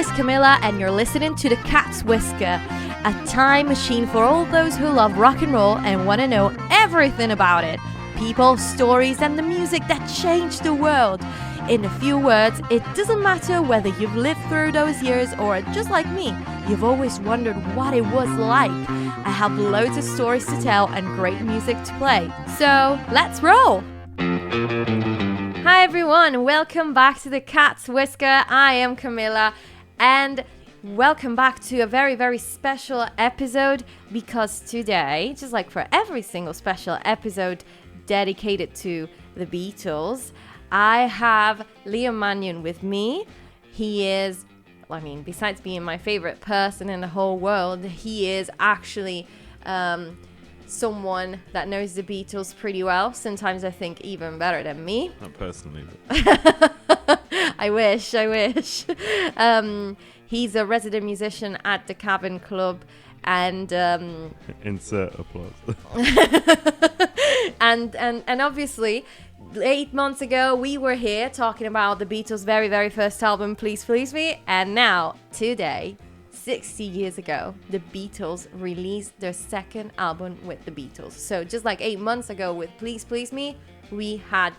is Camilla, and you're listening to The Cat's Whisker, a time machine for all those who love rock and roll and want to know everything about it. People, stories, and the music that changed the world. In a few words, it doesn't matter whether you've lived through those years or, just like me, you've always wondered what it was like. I have loads of stories to tell and great music to play. So, let's roll! Hi everyone, welcome back to The Cat's Whisker. I am Camilla, and welcome back to a very, very special episode, because today, just like for every single special episode dedicated to the Beatles, I have Liam Mannion with me. He is, besides being my favorite person in the whole world, he is actually someone that knows the Beatles pretty well. Sometimes I think even better than me. Not personally, but I wish. He's a resident musician at the Cavern Club, and insert applause. and obviously 8 months ago we were here talking about the Beatles' very, very first album, Please Please Me, and now today, 60 years ago, the Beatles released their second album with the Beatles. So just like 8 months ago with Please Please Me, we have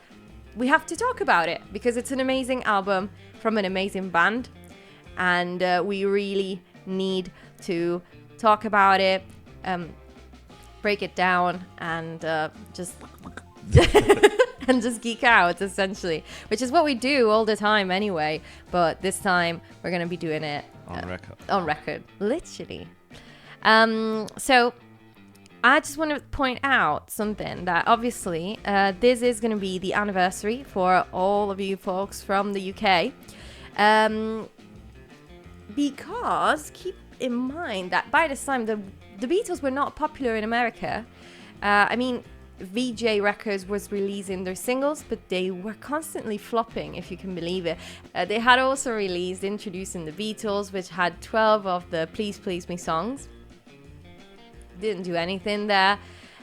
to talk about it because it's an amazing album from an amazing band, and we really need to talk about it, break it down, and just and just geek out, essentially, which is what we do all the time anyway, but this time we're going to be doing it on record, literally. So I just want to point out something, that obviously this is going to be the anniversary for all of you folks from the UK, because keep in mind that by this time the Beatles were not popular in America. VJ Records was releasing their singles, but they were constantly flopping, if you can believe it. They had also released Introducing the Beatles, which had 12 of the Please Please Me songs. Didn't do anything there.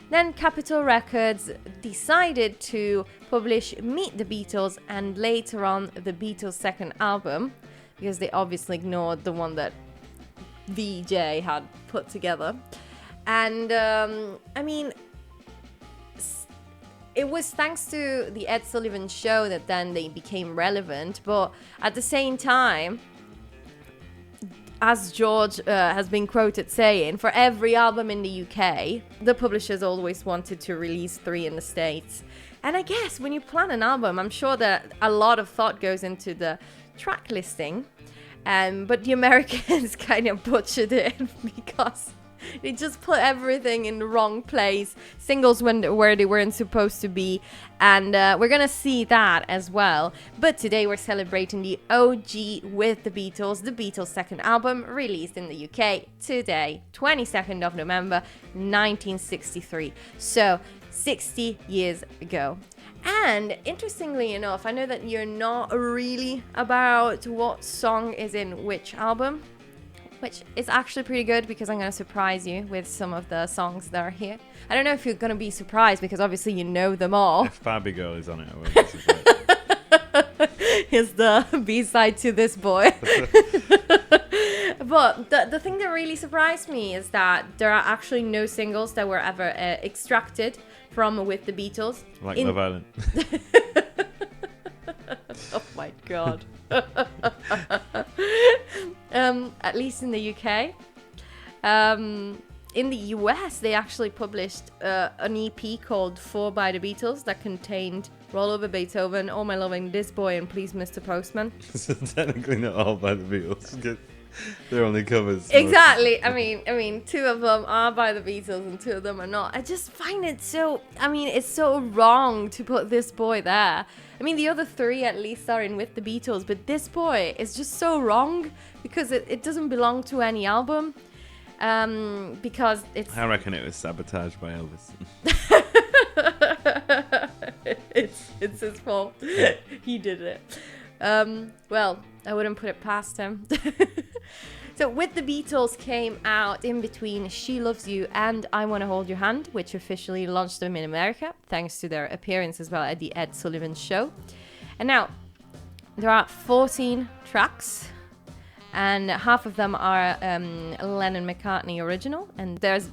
Then Capitol Records decided to publish Meet the Beatles and later on the Beatles' second album, because they obviously ignored the one that VJ had put together. And it was thanks to the Ed Sullivan Show that then they became relevant, but at the same time, as George has been quoted saying, for every album in the UK, the publishers always wanted to release 3 in the States. And I guess when you plan an album, I'm sure that a lot of thought goes into the track listing, but the Americans kind of butchered it because they just put everything in the wrong place. Singles where they weren't supposed to be. And we're going to see that as well. But today we're celebrating the OG with the Beatles' second album, released in the UK today, 22nd of November, 1963. So, 60 years ago. And interestingly enough, I know that you're not really about what song is in which album, which is actually pretty good because I'm going to surprise you with some of the songs that are here. I don't know if you're going to be surprised because obviously you know them all. If Barbie Girl is on it, I will be surprised. Here's the B-side to this boy. But the thing that really surprised me is that there are actually no singles that were ever extracted from With the Beatles. Like Love Island. Oh my god. At least in the UK. In the US, they actually published an EP called 4 by the Beatles that contained Roll Over Beethoven, All My Loving, This Boy, and Please Mr. Postman. So technically not all by the Beatles. They're only covers. Exactly. I mean, 2 of them are by the Beatles and 2 of them are not. I just find it so, it's so wrong to put This Boy there. The other 3 at least are in With the Beatles, but This Boy is just so wrong because it doesn't belong to any album. Because it's... I reckon it was sabotaged by Elvis. it's his fault. He did it. Well, I wouldn't put it past him. So With the Beatles came out in between She Loves You and I Wanna Hold Your Hand, which officially launched them in America, thanks to their appearance as well at the Ed Sullivan Show. And now, there are 14 tracks. and half of them are Lennon-McCartney original, and there's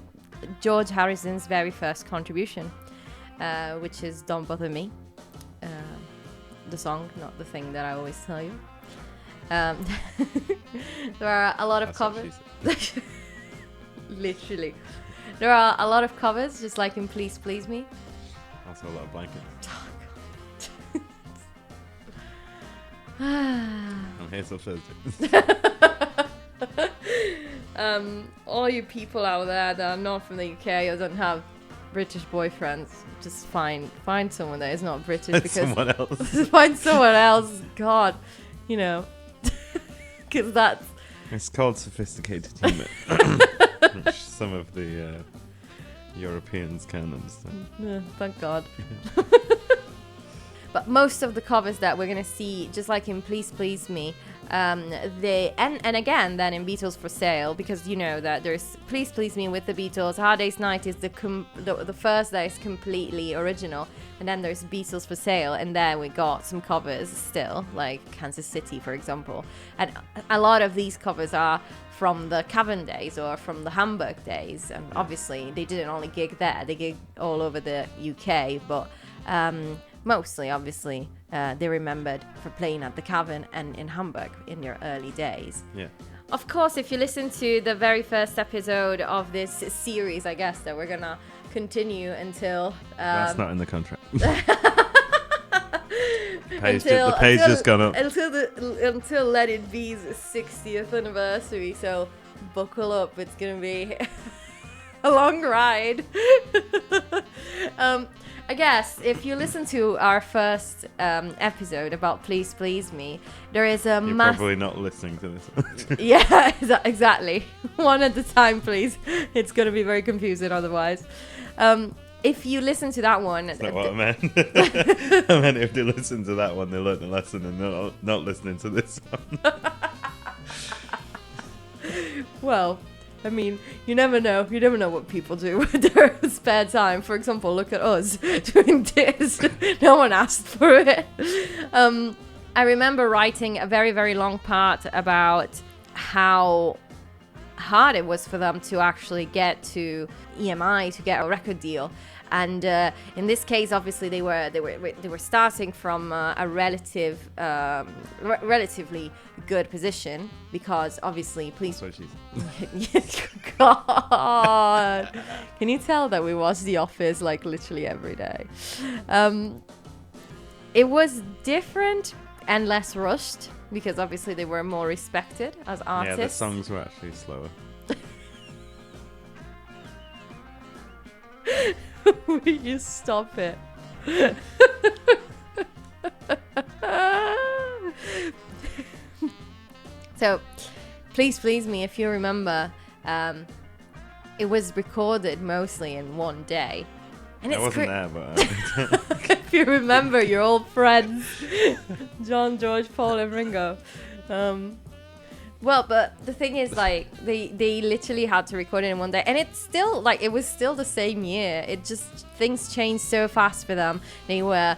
George Harrison's very first contribution, which is Don't Bother Me, the song, not the thing that I always tell you. There are a lot of covers. Literally. There are a lot of covers, just like in Please Please Me. Also a lot of blankets. And Hazel Thursday. All you people out there that are not from the UK or don't have British boyfriends, just find someone that is not British, because someone else. find someone else. God, because that's. It's called sophisticated humour, which some of the Europeans can understand. Yeah, thank God. But most of the covers that we're gonna see, just like in Please Please Me, they and again then in Beatles for Sale, because you know that there's Please Please Me with the Beatles, Hard Day's Night is the first that is completely original, and then there's Beatles for Sale, and then we got some covers still, like Kansas City, for example, and a lot of these covers are from the Cavern days or from the Hamburg days, and obviously they didn't only gig there, they gigged all over the UK, but mostly, obviously, they remembered for playing at the Cavern and in Hamburg in their early days. Yeah. Of course, if you listen to the very first episode of this series, I guess, that we're going to continue until... That's not in the contract. The page just gone up. Until Let It Be's 60th anniversary, so buckle up. It's going to be a long ride. I guess if you listen to our first episode about Please Please Me, there is a You're probably not listening to this one. Yeah, exactly. One at a time, please. It's going to be very confusing otherwise. If you listen to that one... That's not what I meant. I meant if they listen to that one, they learn the lesson, and they're not listening to this one. Well... I mean, you never know. You never know what people do with their spare time. For example, look at us doing this. No one asked for it. I remember writing a very, very long part about how hard it was for them to actually get to EMI, to get a record deal. And in this case, obviously, they were starting from a relatively good position, because obviously, please. God, can you tell that we watch The Office like literally every day? It was different and less rushed, because obviously they were more respected as artists. Yeah, the songs were actually slower. Will you stop it? So, Please Please Me, if you remember, it was recorded mostly in one day. And I wasn't there, but... If you remember your old friends, John, George, Paul, and Ringo. Well, but the thing is, like, they literally had to record it in one day, and it's still, like, it was still the same year. It just, things changed so fast for them. They were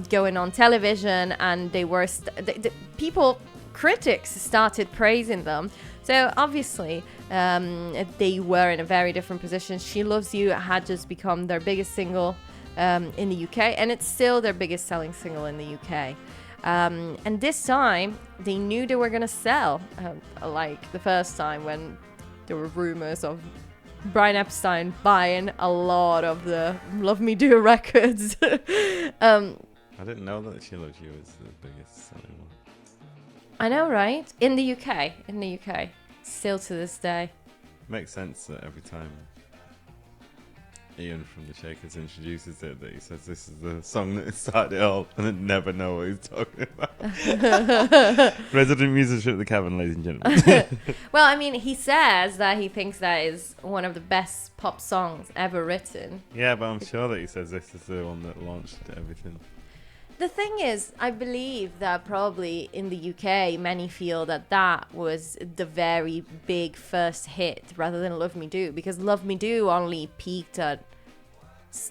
going on television, and they were, critics started praising them. So, obviously, they were in a very different position. She Loves You had just become their biggest single in the UK, and it's still their biggest selling single in the UK. And this time, they knew they were going to sell, like the first time when there were rumors of Brian Epstein buying a lot of the Love Me Do records. I didn't know that She Loves You was the biggest selling one. I know, right? In the UK. Still to this day. Makes sense that every time Ian from the Shakers introduces it, that he says this is the song that started it all, and then never know what he's talking about. Resident musician at the Cavern, ladies and gentlemen. Well, I mean, he says that he thinks that is one of the best pop songs ever written. Yeah, but I'm sure that he says this is the one that launched everything. The thing is, I believe that probably in the UK, many feel that that was the very big first hit rather than Love Me Do, because Love Me Do only peaked at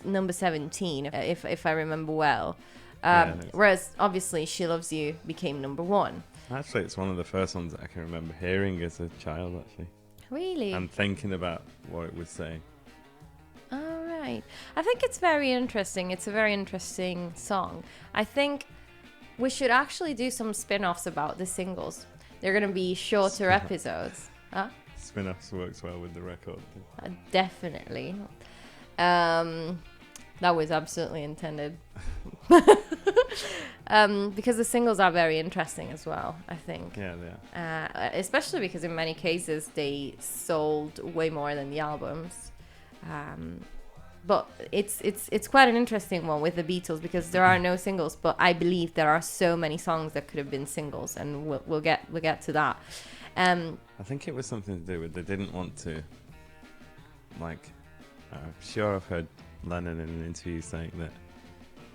number 17, if I remember well. Whereas obviously She Loves You became number one. Actually, it's one of the first ones that I can remember hearing as a child, actually. Really? And thinking about what it was saying. All right. I think it's very interesting. It's a very interesting song. I think we should actually do some spin-offs about the singles. They're going to be shorter episodes. Huh? Spin-offs works well with the record. Definitely. That was absolutely intended. Because the singles are very interesting as well, I think. Yeah, they are. Especially because in many cases they sold way more than the albums. But it's quite an interesting one with the Beatles because there are no singles, but I believe there are so many songs that could have been singles, and we'll get to that. I think it was something to do with they didn't want to, like, I'm sure I've heard Lennon in an interview saying that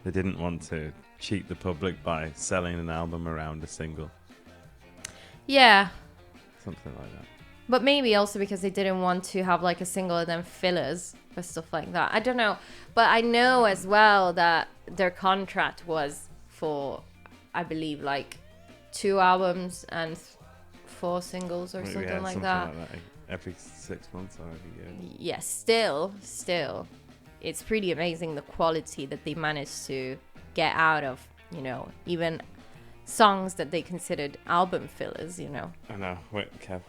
they didn't want to cheat the public by selling an album around a single. Yeah. Something like that. But maybe also because they didn't want to have like a single and then fillers or stuff like that. I don't know. But I know as well that their contract was for, I believe, like 2 albums and 4 singles or something like that. Every 6 months or every year. Yes, still, it's pretty amazing the quality that they managed to get out of, even songs that they considered album fillers, I know. Wait, Kev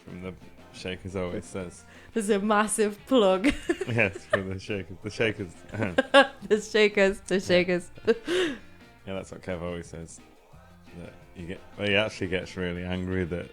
from the Shakers always says. There's a massive plug. Yes, for the Shakers. The Shakers. The Shakers. Yeah, that's what Kev always says. That he actually gets really angry that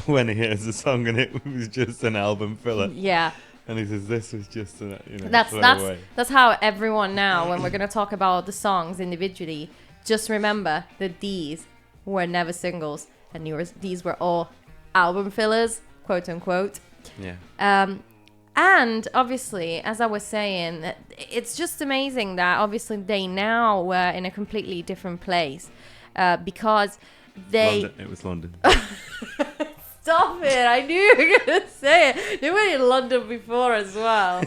when he hears a song and it was just an album filler. Yeah. And he says this was just a that's how everyone now, when we're gonna talk about the songs individually, just remember that these were never singles and these were all album fillers, quote unquote. Yeah. And obviously, as I was saying, it's just amazing that obviously they now were in a completely different place because they. London. It was London. Stop it! I knew you were going to say it. They were in London before as well.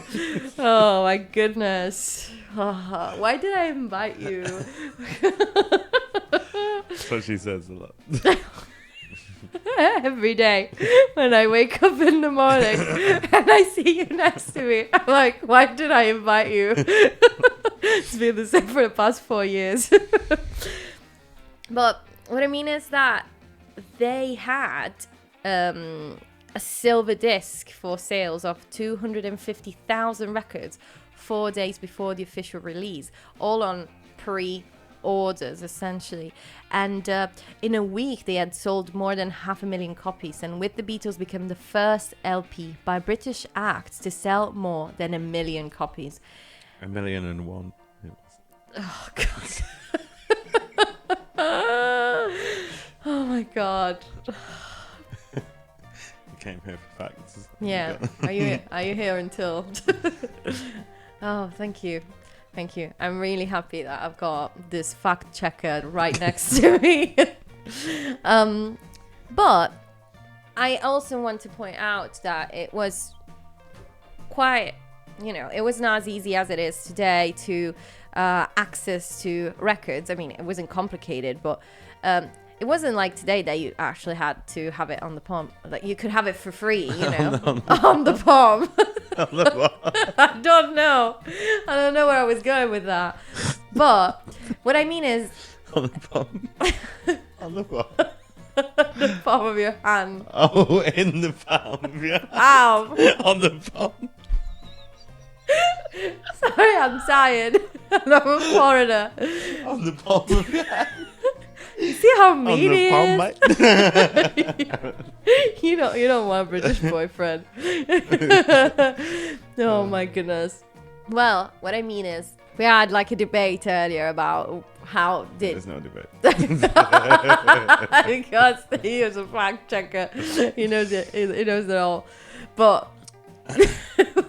Oh my goodness. Oh, why did I invite you? That's what she says a lot. Every day when I wake up in the morning and I see you next to me, I'm like, why did I invite you? It's been the same for the past 4 years. But what I mean is that they had a silver disc for sales of 250,000 records 4 days before the official release, all on pre-orders essentially. And in a week they had sold more than 500,000 copies, and with the Beatles became the first LP by British acts to sell more than 1 million copies. 1,000,001. Oh god. Oh my god. Came here for facts. Yeah. Are you here until? Oh, thank you. I'm really happy that I've got this fact checker right next to me. But I also want to point out that it was quite, it was not as easy as it is today to access to records. I mean, it wasn't complicated, but it wasn't like today that you actually had to have it on the palm. Like you could have it for free, on the palm. On the palm. I don't know where I was going with that. But what I mean is on the palm. On the palm. the palm of your hand. Oh, in the palm of your hand. Ow. On the palm. Sorry, I'm tired. I'm a foreigner. On the palm of your hand. You see how mean he palm, is? You don't want a British boyfriend. Oh my goodness. Well, what I mean is, we had like a debate earlier about how did... There's no debate. Because he is a fact checker. He knows it all. But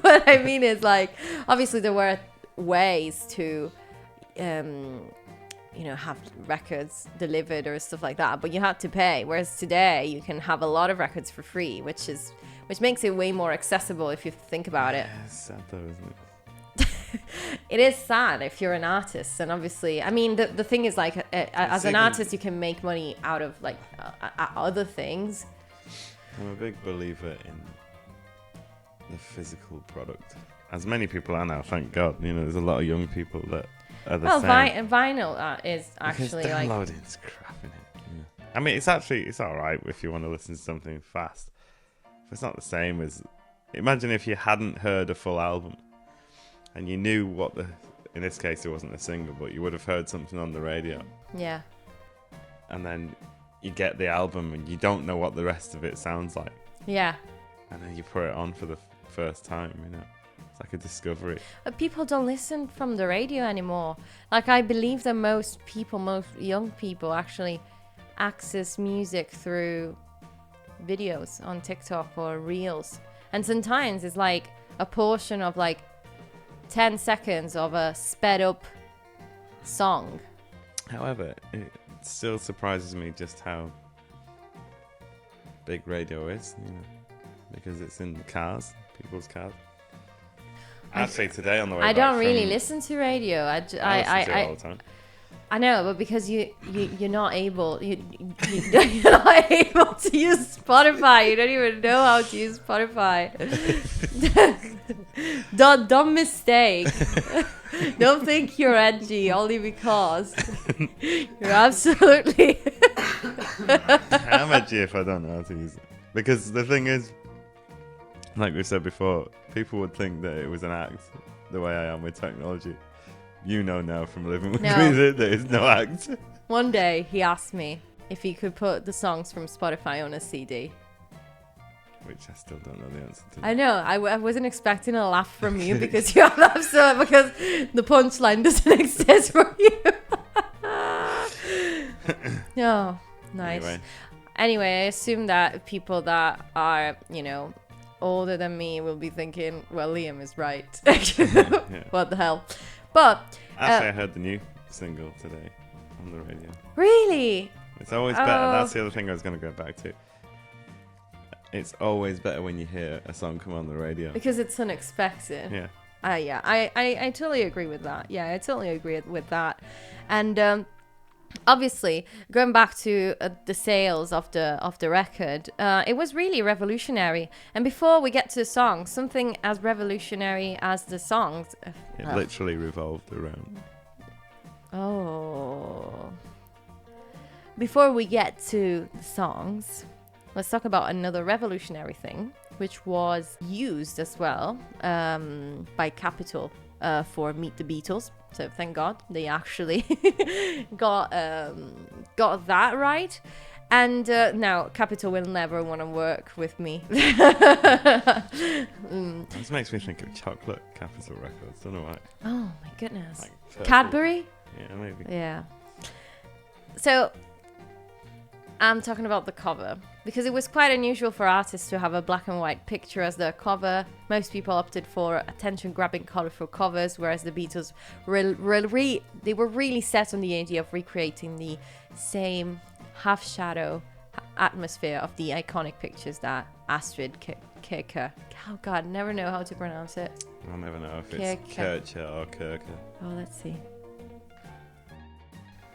what I mean is, like, obviously there were ways to... have records delivered or stuff like that, but you had to pay. Whereas today you can have a lot of records for free, which makes it way more accessible if you think about it. Yeah, it's sad though, isn't it is sad if you're an artist. And obviously, I mean, the thing is, like, as an artist, you can make money out of, like, other things. I'm a big believer in the physical product. As many people are now, thank God. You know, there's a lot of young people that are the same. Vinyl is actually, because like... downloading's crap in it. Yeah. I mean, it's alright if you want to listen to something fast. But it's not the same as... Imagine if you hadn't heard a full album and you knew what the... In this case, it wasn't a single, but you would have heard something on the radio. Yeah. And then you get the album and you don't know what the rest of it sounds like. Yeah. And then you put it on for the first time, you know. It's like a discovery. But people don't listen from the radio anymore. Like, I believe that most young people actually access music through videos on TikTok or Reels. And sometimes it's like a portion of like 10 seconds of a sped up song. However, it still surprises me just how big radio is, you know, because it's in cars, people's cars. Actually, today on the way I back don't really listen to radio. I listen to it all the time. I know, but because you're not able you're not able to use Spotify. You don't even know how to use Spotify. Don't mistake. Don't think you're edgy only because you're absolutely. I'm edgy if I don't know how to use it. Because the thing is, like we said before, people would think that it was an act, the way I am with technology. You know now from living with me that there is no act. One day he asked me if he could put the songs from Spotify on a CD. Which I still don't know the answer to. I know. I wasn't expecting a laugh from you because you have laughed so because the punchline doesn't exist for you. Oh, nice. Anyway, I assume that people that are, you know, older than me will be thinking, well, Liam is right. What the hell? But actually, I heard the new single today on the radio. Really? It's always better. That's the other thing I was going to go back to. It's always better when you hear a song come on the radio because it's unexpected. Yeah. Yeah. I totally agree with that. Yeah, I totally agree with that. And obviously, going back to the sales of the record, it was really revolutionary. And before we get to the songs, something as revolutionary as the songs... It literally revolved around. Oh. Before we get to the songs, let's talk about another revolutionary thing, which was used as well by Capitol for Meet the Beatles. So thank God they actually got that right. And now Capitol will never want to work with me. This makes me think of chocolate Capitol records. Don't know why. Oh my goodness. Like Cadbury? Yeah, maybe. Yeah. So I'm talking about the cover because it was quite unusual for artists to have a black and white picture as their cover. Most people opted for attention-grabbing, colorful covers, whereas the Beatles they were really set on the idea of recreating the same half-shadow atmosphere of the iconic pictures that Astrid Kircher. Oh God, never know how to pronounce it. I'll never know if it's Kircher or Kircher. Oh, let's see.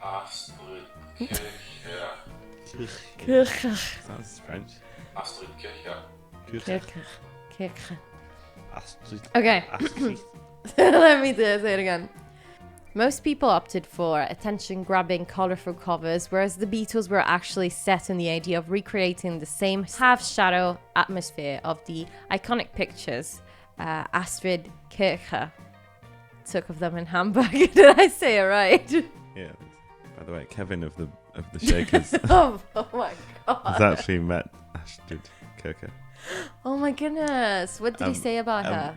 Astrid Kircher. Kircher. Sounds French. Astrid Kircher. Kircher. Astrid. Okay. Astrid. Let me say it again. Most people opted for attention-grabbing, colorful covers, whereas the Beatles were actually set on the idea of recreating the same half-shadow atmosphere of the iconic pictures Astrid Kircher took of them in Hamburg. Did I say it right? Yeah. By the way, Kevin of the Shakers oh my God. has actually met Astrid Kircher. Oh my goodness. What did he say about her?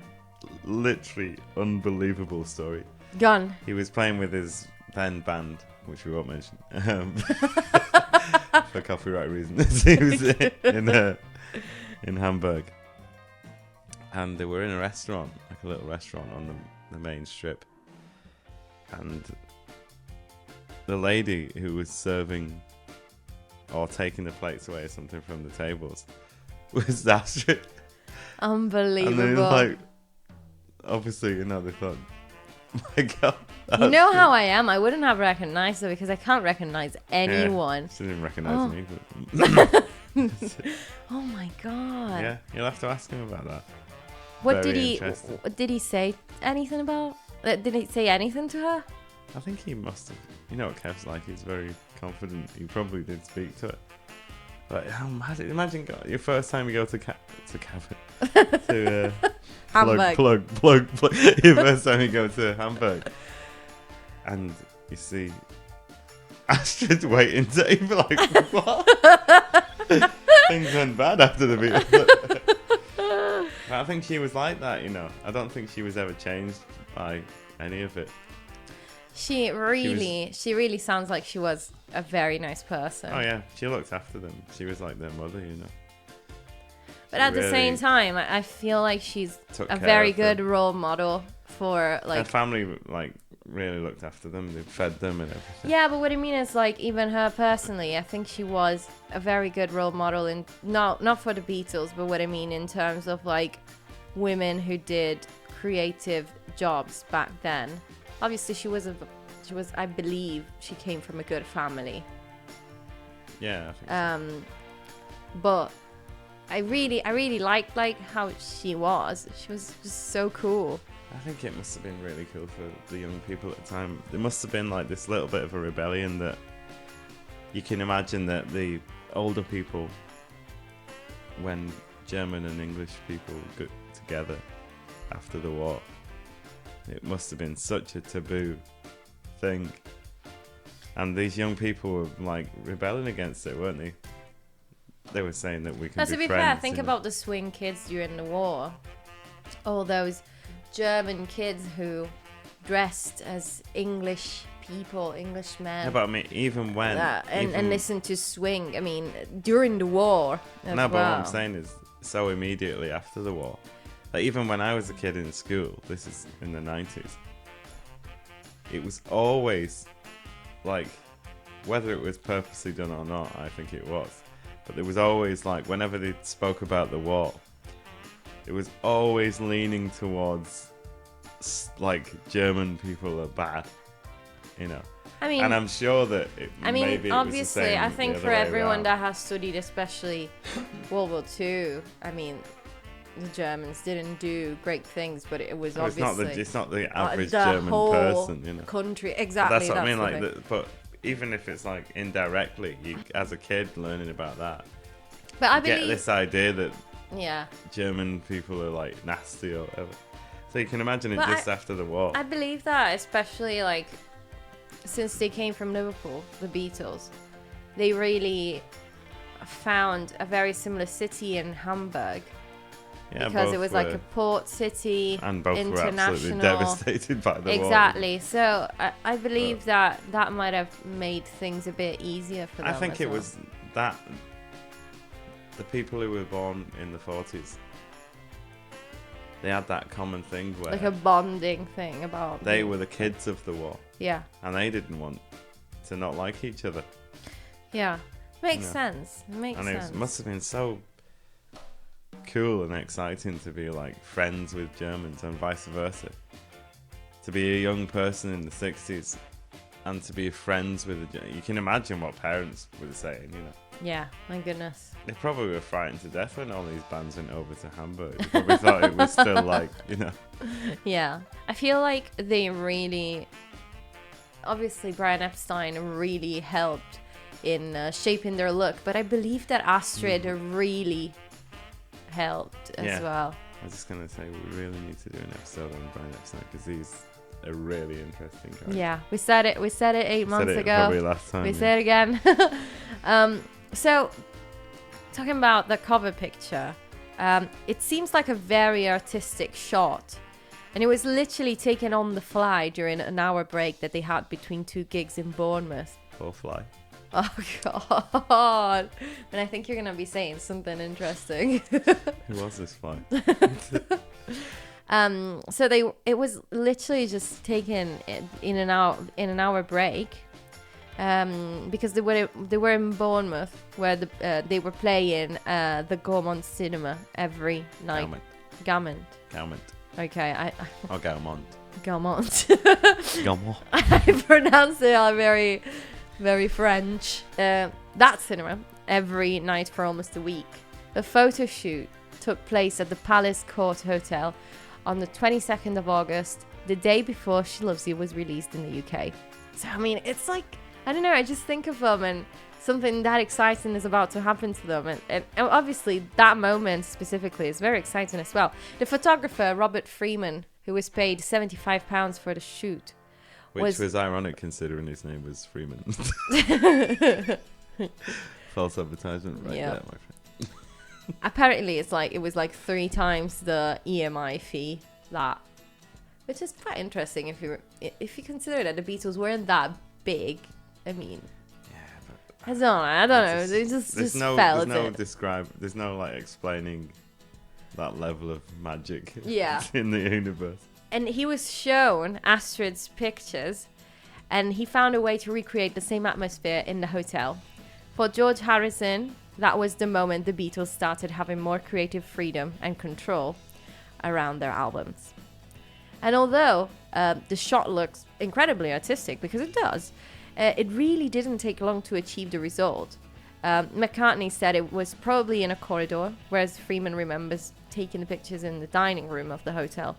Literally unbelievable story. Gone. He was playing with his then band, which we won't mention, for copyright reasons. He was in Hamburg, and they were in a restaurant, like a little restaurant on the main strip, and the lady who was serving or taking the plates away or something from the tables was Astrid. Unbelievable. And they like, obviously, you know, they thought, my God. You know how I am. I wouldn't have recognized her because I can't recognize anyone. Yeah, she didn't recognise me. But Oh my god. yeah, you'll have to ask him about that. What Very did he say anything about? Did he say anything to her? I think he must have. You know what Kev's like? He's very confident. He probably did speak to it. But imagine your first time you go to Cavern to Hamburg. plug. Your first time you go to Hamburg, and you see Astrid waiting to be like, what? Things went bad after the Beatles. But I think she was like that, you know. I don't think she was ever changed by any of it. She really sounds like she was a very nice person. Oh yeah, she looked after them. She was like their mother, you know. But at the same time, I feel like she's a very good role model for like her family. Like really looked after them. They fed them and everything. Yeah, but what I mean is like even her personally, I think she was a very good role model in not for the Beatles, but what I mean in terms of like women who did creative jobs back then. Obviously, she was. I believe she came from a good family. Yeah. I think so. But I really liked like how she was. She was just so cool. I think it must have been really cool for the young people at the time. There must have been like this little bit of a rebellion that you can imagine that the older people, when German and English people got together after the war, it must have been such a taboo thing. And these young people were like rebelling against it, weren't they? They were saying that we can be friends. To be fair, think about the swing kids during the war. All those German kids who dressed as English people, Englishmen. Yeah, but I mean, even when... and listened to swing, I mean, during the war as No, but well. what I'm saying is, so immediately after the war, like even when I was a kid in school, this is in the 90s, it was always, like, whether it was purposely done or not, I think it was, but there was always, like, whenever they spoke about the war, it was always leaning towards, like, German people are bad, you know. I mean, and I'm sure that maybe obviously, it was the same I think the for other way everyone around. that has studied, especially World War II, I mean, the Germans didn't do great things, but it was obviously it's not the average the German whole person, you know. Country, exactly. That's what I mean. the Like, thing. but even if it's like indirectly, you as a kid learning about that, But I you get believe, this idea that yeah, German people are like nasty or whatever. So you can imagine it But just after the war. I believe that, especially like since they came from Liverpool, the Beatles, they really found a very similar city in Hamburg. Yeah, Because both it was like were- a port city, and both were absolutely international. devastated by the war. Exactly. So I believe that might have made things a bit easier for them. I think as it well. was that the people who were born in the 40s, they had that common thing where like a bonding thing about. they were the kids of the war, Yeah. and they didn't want to not like each other. Yeah. Makes Yeah. sense. Makes And sense. it must have been so cool and exciting to be like friends with Germans and vice versa. To be a young person in the 60s and to be friends with you can imagine what parents were saying, you know. Yeah. My goodness. They probably were frightened to death when all these bands went over to Hamburg. They probably thought it was still like, you know. Yeah. I feel like they really. Obviously, Brian Epstein really helped in shaping their look, but I believe that Astrid really helped as Yeah. well. I was just going to say, we really need to do an episode on Brian Epstein because he's a really interesting guy. Yeah, we said it 8 months Said it ago. probably last time. We yeah. say it again. So, talking about the cover picture, it seems like a very artistic shot. And it was literally taken on the fly during an hour break that they had between 2 gigs in Bournemouth. Or fly. Oh, God. And I think you're going to be saying something interesting. Who was this fly? So it was literally just taken in an hour break. Because they were in Bournemouth where they were playing the Gaumont Cinema every night. Gaumont. Gaumont. Okay, Or Gaumont. Gaumont. Gaumont. I pronounce it all very, very French. That cinema, every night for almost a week. The photo shoot took place at the Palace Court Hotel on the 22nd of August, the day before She Loves You was released in the UK. So, I mean, it's like, I don't know, I just think of them and something that exciting is about to happen to them. And obviously, that moment specifically is very exciting as well. The photographer, Robert Freeman, who was paid £75 for the shoot. Which was ironic considering his name was Freeman. False advertisement right there, my friend. Apparently, it was like 3 times the EMI fee that, which is quite interesting if you consider that the Beatles weren't that big. I mean, I don't know. They just felt it. There's no like explaining that level of magic. Yeah. In the universe. And he was shown Astrid's pictures, and he found a way to recreate the same atmosphere in the hotel. For George Harrison, that was the moment the Beatles started having more creative freedom and control around their albums. And although the shot looks incredibly artistic, because it does, it really didn't take long to achieve the result. McCartney said it was probably in a corridor, whereas Freeman remembers taking the pictures in the dining room of the hotel.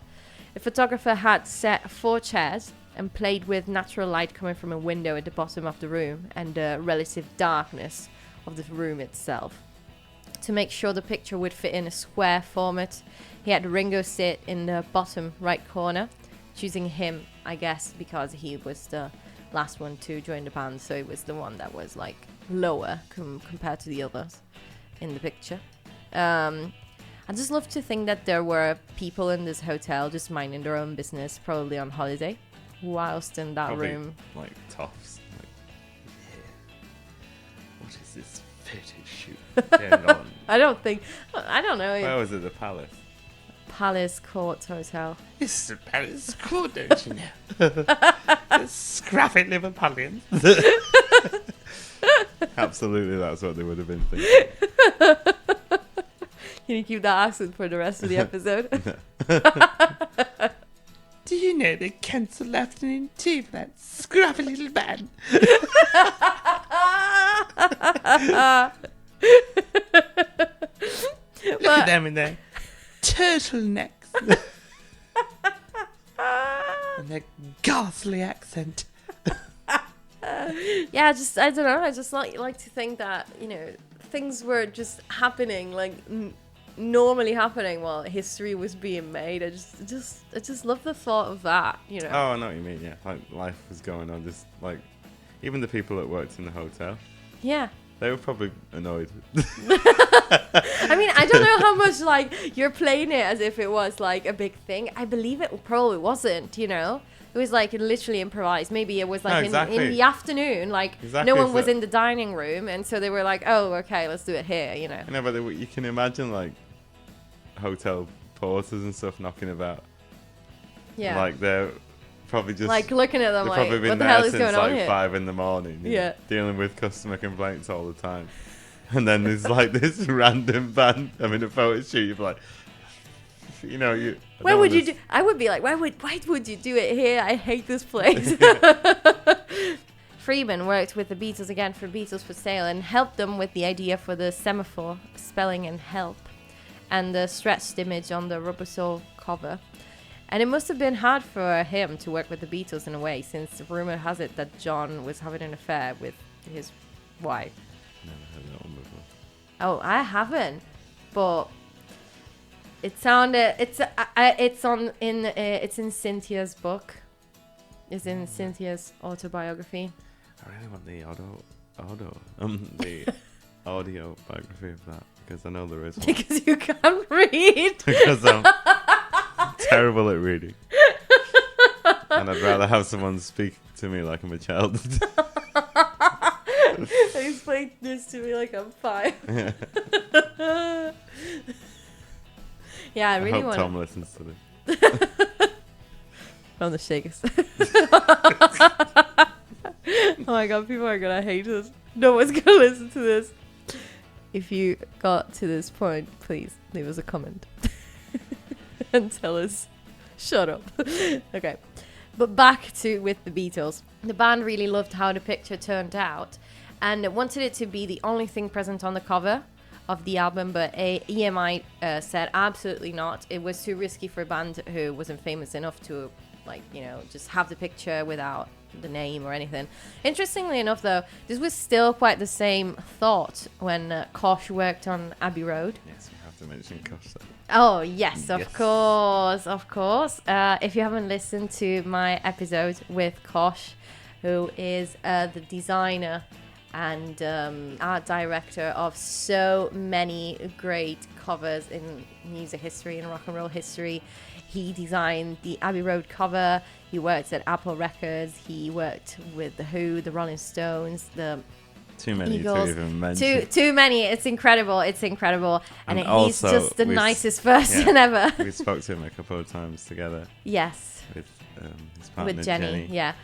The photographer had set 4 chairs and played with natural light coming from a window at the bottom of the room and the relative darkness of the room itself. To make sure the picture would fit in a square format, he had Ringo sit in the bottom right corner, choosing him, I guess, because he was the last one to join the band, so it was the one that was like lower compared to the others in the picture. I just love to think that there were people in this hotel just minding their own business, probably on holiday, whilst in that Probably room. like toffs. Like, what is this fetish shoot going on? I don't know. Where was it? The Palace. Palace Court Hotel. This is the Palace Court, don't you know? The scruffy Liverpudlians. Absolutely, that's what they would have been thinking. Can you keep that accent for the rest of the episode? Do you know they cancelled afternoon tea for that scruffy little man? Look at them in their turtlenecks. And their ghastly accent. Yeah, I don't know. I just like to think that, you know, things were just happening, like normally happening while history was being made. I just love the thought of that, you know. Oh, I know what you mean, yeah. Like, life was going on, just like, even the people that worked in the hotel. Yeah. They were probably annoyed. I mean, I don't know how much, like, you're playing it as if it was, like, a big thing. I believe it probably wasn't, you know? It was, like, literally improvised. Maybe it was, like, in the afternoon, like, no one was in the dining room, and so they were like, oh, okay, let's do it here, you know? No, but you can imagine, like, hotel porters and stuff knocking about. Yeah. Like, they're probably just... Like, looking at them, like, what the hell is going on like here? 5 in the morning. Yeah. Dealing with customer complaints all the time. And then there's, like, this random band having a photo shoot. You're like... You know, where would you do? I would be like, why would you do it here? I hate this place. Freeman worked with the Beatles again for Beatles for Sale and helped them with the idea for the semaphore, spelling and help, and the stretched image on the rubber sole cover. And it must have been hard for him to work with the Beatles in a way, since rumor has it that John was having an affair with his wife. Never heard that one before. Oh, I haven't, but. It sounded. It's in Cynthia's book. It's in Cynthia's autobiography. I really want the audio biography of that, because I know there is one. Because you can't read. Because I'm terrible at reading, and I'd rather have someone speak to me like I'm a child. Explain this to me like I'm 5. Yeah. Yeah, I really hope want. Tom listens to this. From the Shakers. Oh my god, people are gonna hate us. No one's gonna listen to this. If you got to this point, please leave us a comment and tell us Shut up. Okay. But back to with the Beatles. The band really loved how the picture turned out and wanted it to be the only thing present on the cover of the album, but EMI said absolutely not. It was too risky for a band who wasn't famous enough to, like, you know, just have the picture without the name or anything. Interestingly enough, though, this was still quite the same thought when Kosh worked on Abbey Road. Yes, we have to mention Kosh. Oh, yes, of Yes. course, of course. If you haven't listened to my episode with Kosh, who is the designer and art director of so many great covers in music history and rock and roll history. He designed the Abbey Road cover. He worked at Apple Records. He worked with The Who, the Rolling Stones, the Too many Eagles. to even mention. Too many. It's incredible. It's incredible. And he's also, just the we've- nicest person ever. We spoke to him a couple of times together Yes. with his partner With Jenny. Yeah.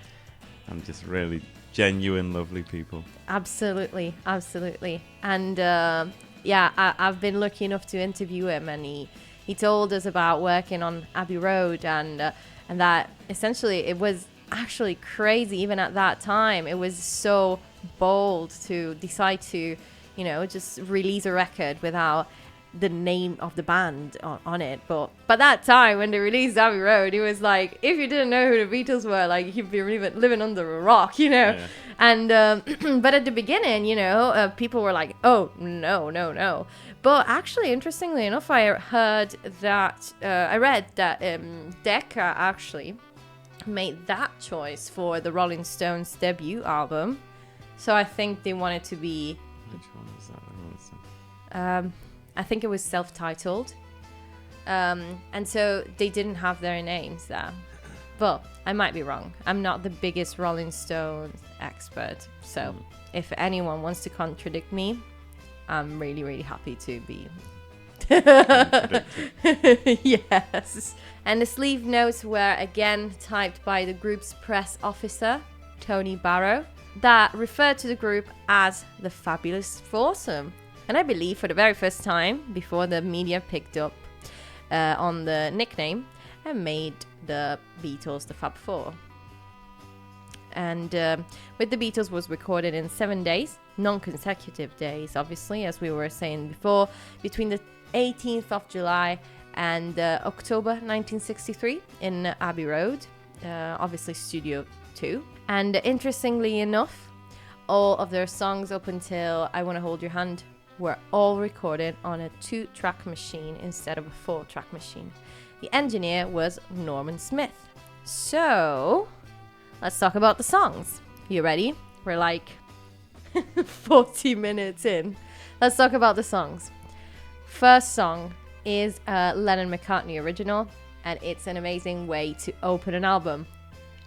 And just really genuine, lovely people. Absolutely. Absolutely. And I've been lucky enough to interview him, and he told us about working on Abbey Road and that essentially it was actually crazy even at that time. It was so bold to decide to, you know, just release a record without the name of the band on it. But that time when they released Abbey Road, it was like, if you didn't know who the Beatles were, like, you'd be living under a rock, you know. Yeah. And but at the beginning, you know, people were like, oh, no. But actually, interestingly enough, I read that Decca actually made that choice for the Rolling Stones debut album. So I think they wanted to be... Which one was that? I think it was self-titled. And so they didn't have their names there. But I might be wrong. I'm not the biggest Rolling Stones expert. So if anyone wants to contradict me, I'm really, really happy to be. Yes. And the sleeve notes were again typed by the group's press officer, Tony Barrow, that referred to the group as the Fabulous Foursome. And I believe for the very first time, before the media picked up on the nickname and made the Beatles the Fab Four. And With the Beatles was recorded in 7 days, non-consecutive days, obviously, as we were saying before, between the 18th of July and October 1963 in Abbey Road, obviously Studio 2. And interestingly enough, all of their songs up until I Wanna Hold Your Hand were all recorded on a 2-track machine instead of a 4-track machine. The engineer was Norman Smith. So, let's talk about the songs. You ready? We're like 40 minutes in. Let's talk about the songs. First song is a Lennon-McCartney original, and it's an amazing way to open an album.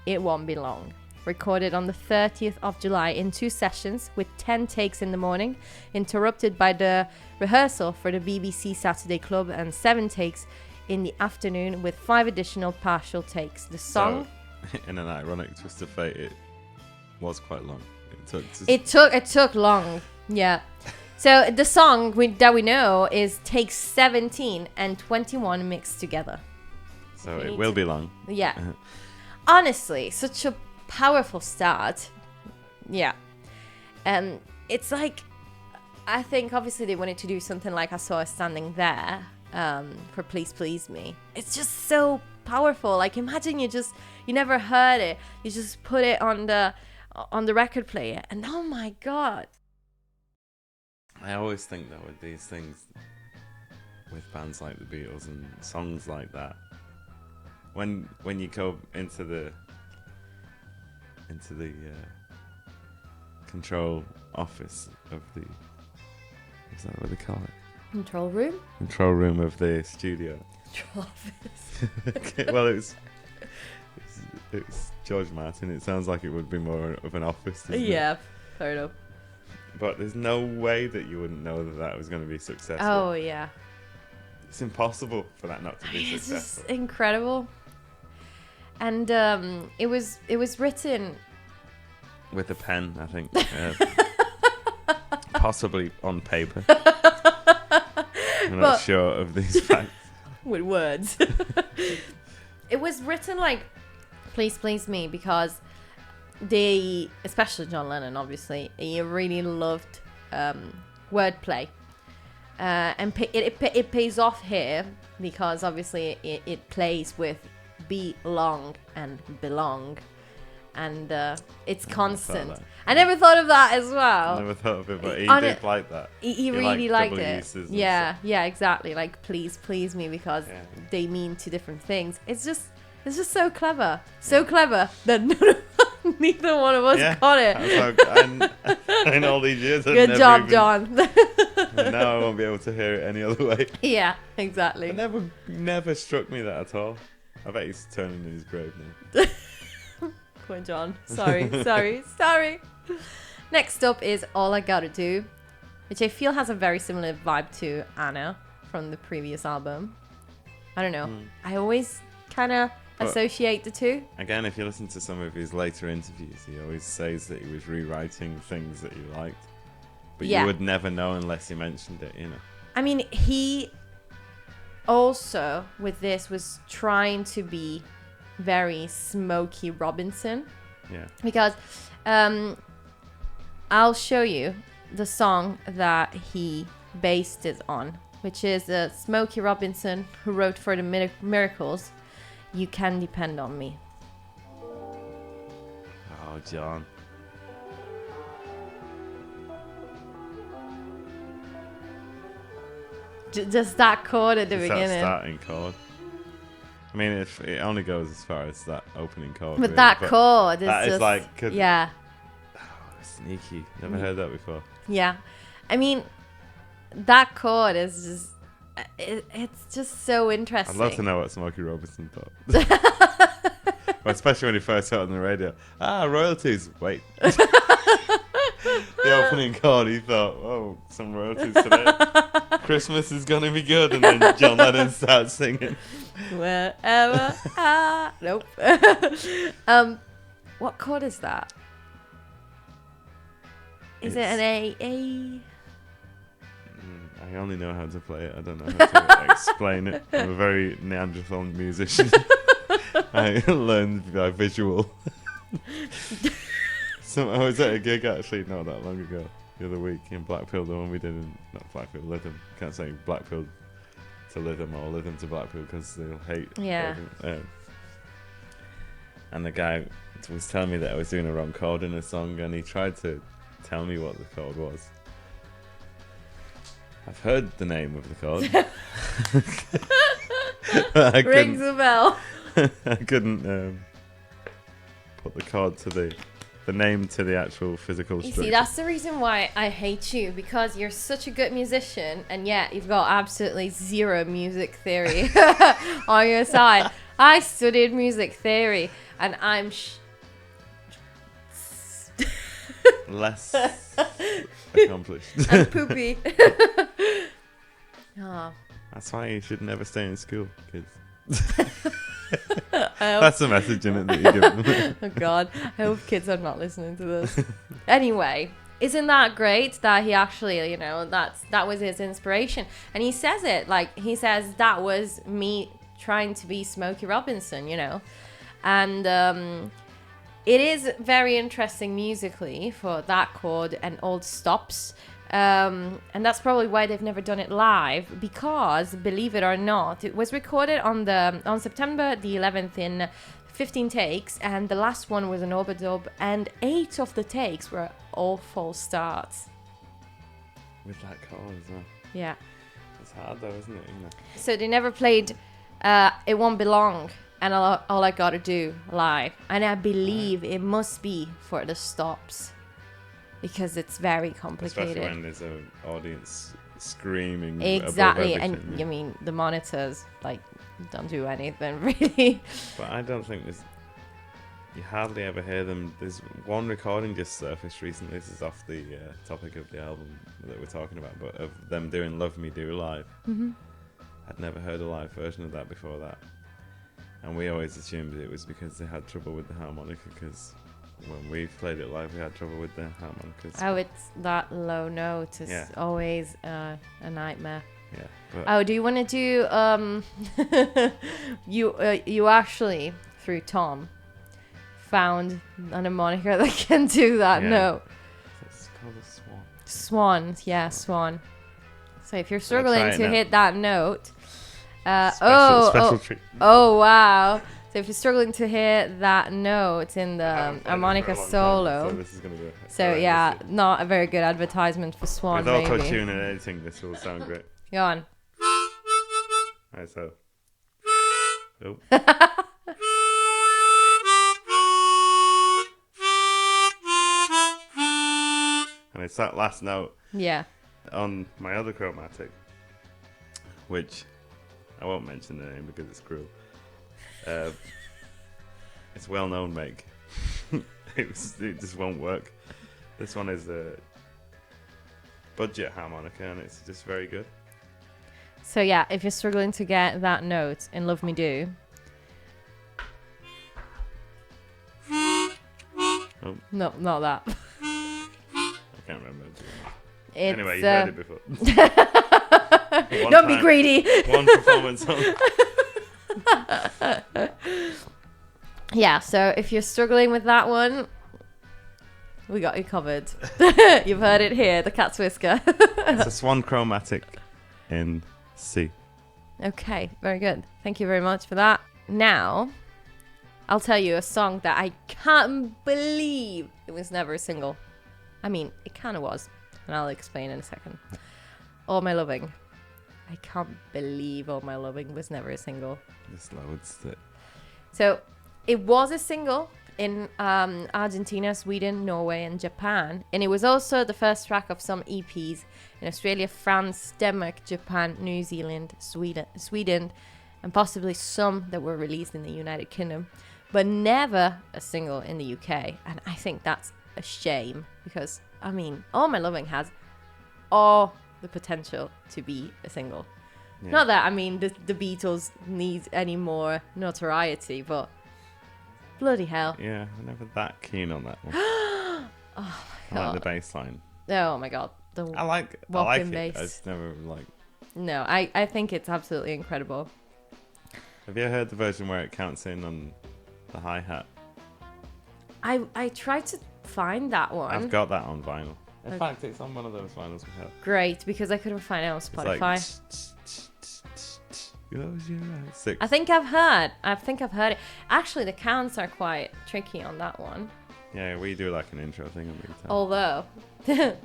It Won't Be Long. Recorded on the 30th of July in 2 sessions with 10 takes in the morning, interrupted by the rehearsal for the BBC Saturday Club, and 7 takes in the afternoon with 5 additional partial takes. The song... So, in an ironic twist of fate, it was quite long. It took long, yeah. So the song that we know is takes 17 and 21 mixed together. So it will be long. Yeah. Honestly, such a powerful start. Yeah. And it's like, I think obviously they wanted to do something like I Saw Her Standing There for Please Please Me. It's just so powerful. Like, imagine you never heard it. You just put it on the record player and oh my God. I always think that with these things, with bands like the Beatles and songs like that, when you go into the control office of the, is that what they call it? Control room? Control room of the studio. Control office. Okay, well, it's George Martin. It sounds like it would be more of an office. Doesn't it? Fair enough. But there's no way that you wouldn't know that was going to be successful. Oh, yeah. It's impossible for that not to be It's successful. just incredible. And it was written With a pen, I think. Possibly on paper. I'm not sure of these facts. with words. it was written like Please Please Me because they, especially John Lennon, obviously, he really loved wordplay. And it pays off here because obviously it plays with be long and belong, and it's constant. I never thought of that as well. I never thought of it, but he did like that. He really liked double it. uses and Yeah, exactly. Like please please me because they mean two different things. It's just so clever, clever that neither one of us got it. In all these years, Good job, John. And now I won't be able to hear it any other way. Yeah, exactly. It never struck me that at all. I bet he's turning in his grave now. Poor John. Sorry. Next up is All I Gotta Do, which I feel has a very similar vibe to Anna from the previous album. I don't know. I always kind of associate the two. Again, if you listen to some of his later interviews, he always says that he was rewriting things that he liked. But you would never know unless he mentioned it, you know. I mean, he also, with this, was trying to be very Smokey Robinson. Yeah. Because I'll show you the song that he based it on, which is Smokey Robinson, who wrote for the Miracles, You Can Depend on Me. Oh, John. Just that chord at the beginning. That starting chord. I mean, it only goes as far as that opening chord. But that chord is that just... is like... Yeah. Oh, sneaky. Never heard that before. Yeah. I mean, that chord is just... It's just so interesting. I'd love to know what Smokey Robinson thought. Well, especially when he first heard it on the radio. Royalties. Wait. The opening chord, he thought, oh, some royalties today. Christmas is going to be good. And then John Lennon starts singing. Wherever Nope. What chord is that? Is it an A? I only know how to play it. I don't know how to explain it. I'm a very Neanderthal musician. I learned by visual. So I was at a gig actually not that long ago, the other week in Blackpool, the one we did in, not Blackpool, Lytham. Can't say Blackpool to Lytham or Lytham to Blackpool because they'll hate. Yeah. And the guy was telling me that I was doing a wrong chord in a song, and he tried to tell me what the chord was. I've heard the name of the chord. Rings a bell. I couldn't put the chord to the name to the actual physical structure. You see, that's the reason why I hate you, because you're such a good musician, and yet you've got absolutely zero music theory on your side. I studied music theory, and I'm less accomplished. I'm poopy. Oh. That's why you should never stay in school, kids. That's the message in it that you give them. Oh God, I hope kids are not listening to this. Anyway, isn't that great that he actually, you know, that was his inspiration, and he says it like he says that was me trying to be Smokey Robinson, you know, and it is very interesting musically for that chord and old stops. And that's probably why they've never done it live, because believe it or not, it was recorded on September the 11th in 15 takes, and the last one was an overdub, and 8 of the takes were all false starts. With that chord as well. Yeah. It's hard though, isn't it? So they never played It Won't Belong and All I Gotta Do live, and I believe it must be for the stops, because it's very complicated. Especially when there's an audience screaming. Exactly, above and everything. I mean the monitors like don't do anything really. But I don't think you hardly ever hear them. There's one recording just surfaced recently. This is off the topic of the album that we're talking about, but of them doing "Love Me Do" live. Mm-hmm. I'd never heard a live version of that before that, and we always assumed it was because they had trouble with the harmonica, because when we played it live we had trouble with the harmonicas. Oh, it's that low note is always a nightmare. Yeah. But Oh, do you want to do you actually through Tom found an harmonica that can do that Yeah. note. it's called a swan. Swan, yeah, swan. So if you're try struggling it to now. hit that note, Special treat. oh wow. So if you're struggling to hit that note in the harmonica solo, So this is gonna go. so yeah, not a very good advertisement for Swan, With auto maybe. tune and editing, this will sound great. Go on. Alright, so. Oh. And it's that last note Yeah. on my other chromatic, which I won't mention the name because it's cruel. It's well known make. it just won't work. This one is a budget harmonica and it's just very good. So yeah, if you're struggling to get that note in Love Me Do. Oh. No, not that. I can't remember. It's, Anyway, you heard it before. One don't be time, greedy. One performance on. Yeah, so if you're struggling with that one, we got you covered. You've heard it here, the cat's whisker. It's a swan chromatic in C. Okay, very good. Thank you very much for that. Now, I'll tell you a song that I can't believe it was never a single. I mean, it kind of was, and I'll explain in a second. All My Loving. I can't believe All My Loving was never a single. There's loads that. So, it was a single in Argentina, Sweden, Norway, and Japan. And it was also the first track of some EPs in Australia, France, Denmark, Japan, New Zealand, Sweden, and possibly some that were released in the United Kingdom, but never a single in the UK. And I think that's a shame because, I mean, All My Loving has all the potential to be a single. Yeah. Not that, I mean, the Beatles need any more notoriety, but bloody hell. Yeah, I'm never that keen on that one. Oh my I like god. the bass line. Oh my god. I like Whopping it. bass. I just never like. No, I think it's absolutely incredible. Have you ever heard the version where it counts in on the hi hat? I tried to find that one. I've got that on vinyl. In Okay. fact, it's on one of those vinyls we have. Great, because I couldn't find it on It's Spotify. like. Close your eyes. 6. I think I've heard it. Actually, the counts are quite tricky on that one. Yeah, we do like an intro thing on the guitar. Although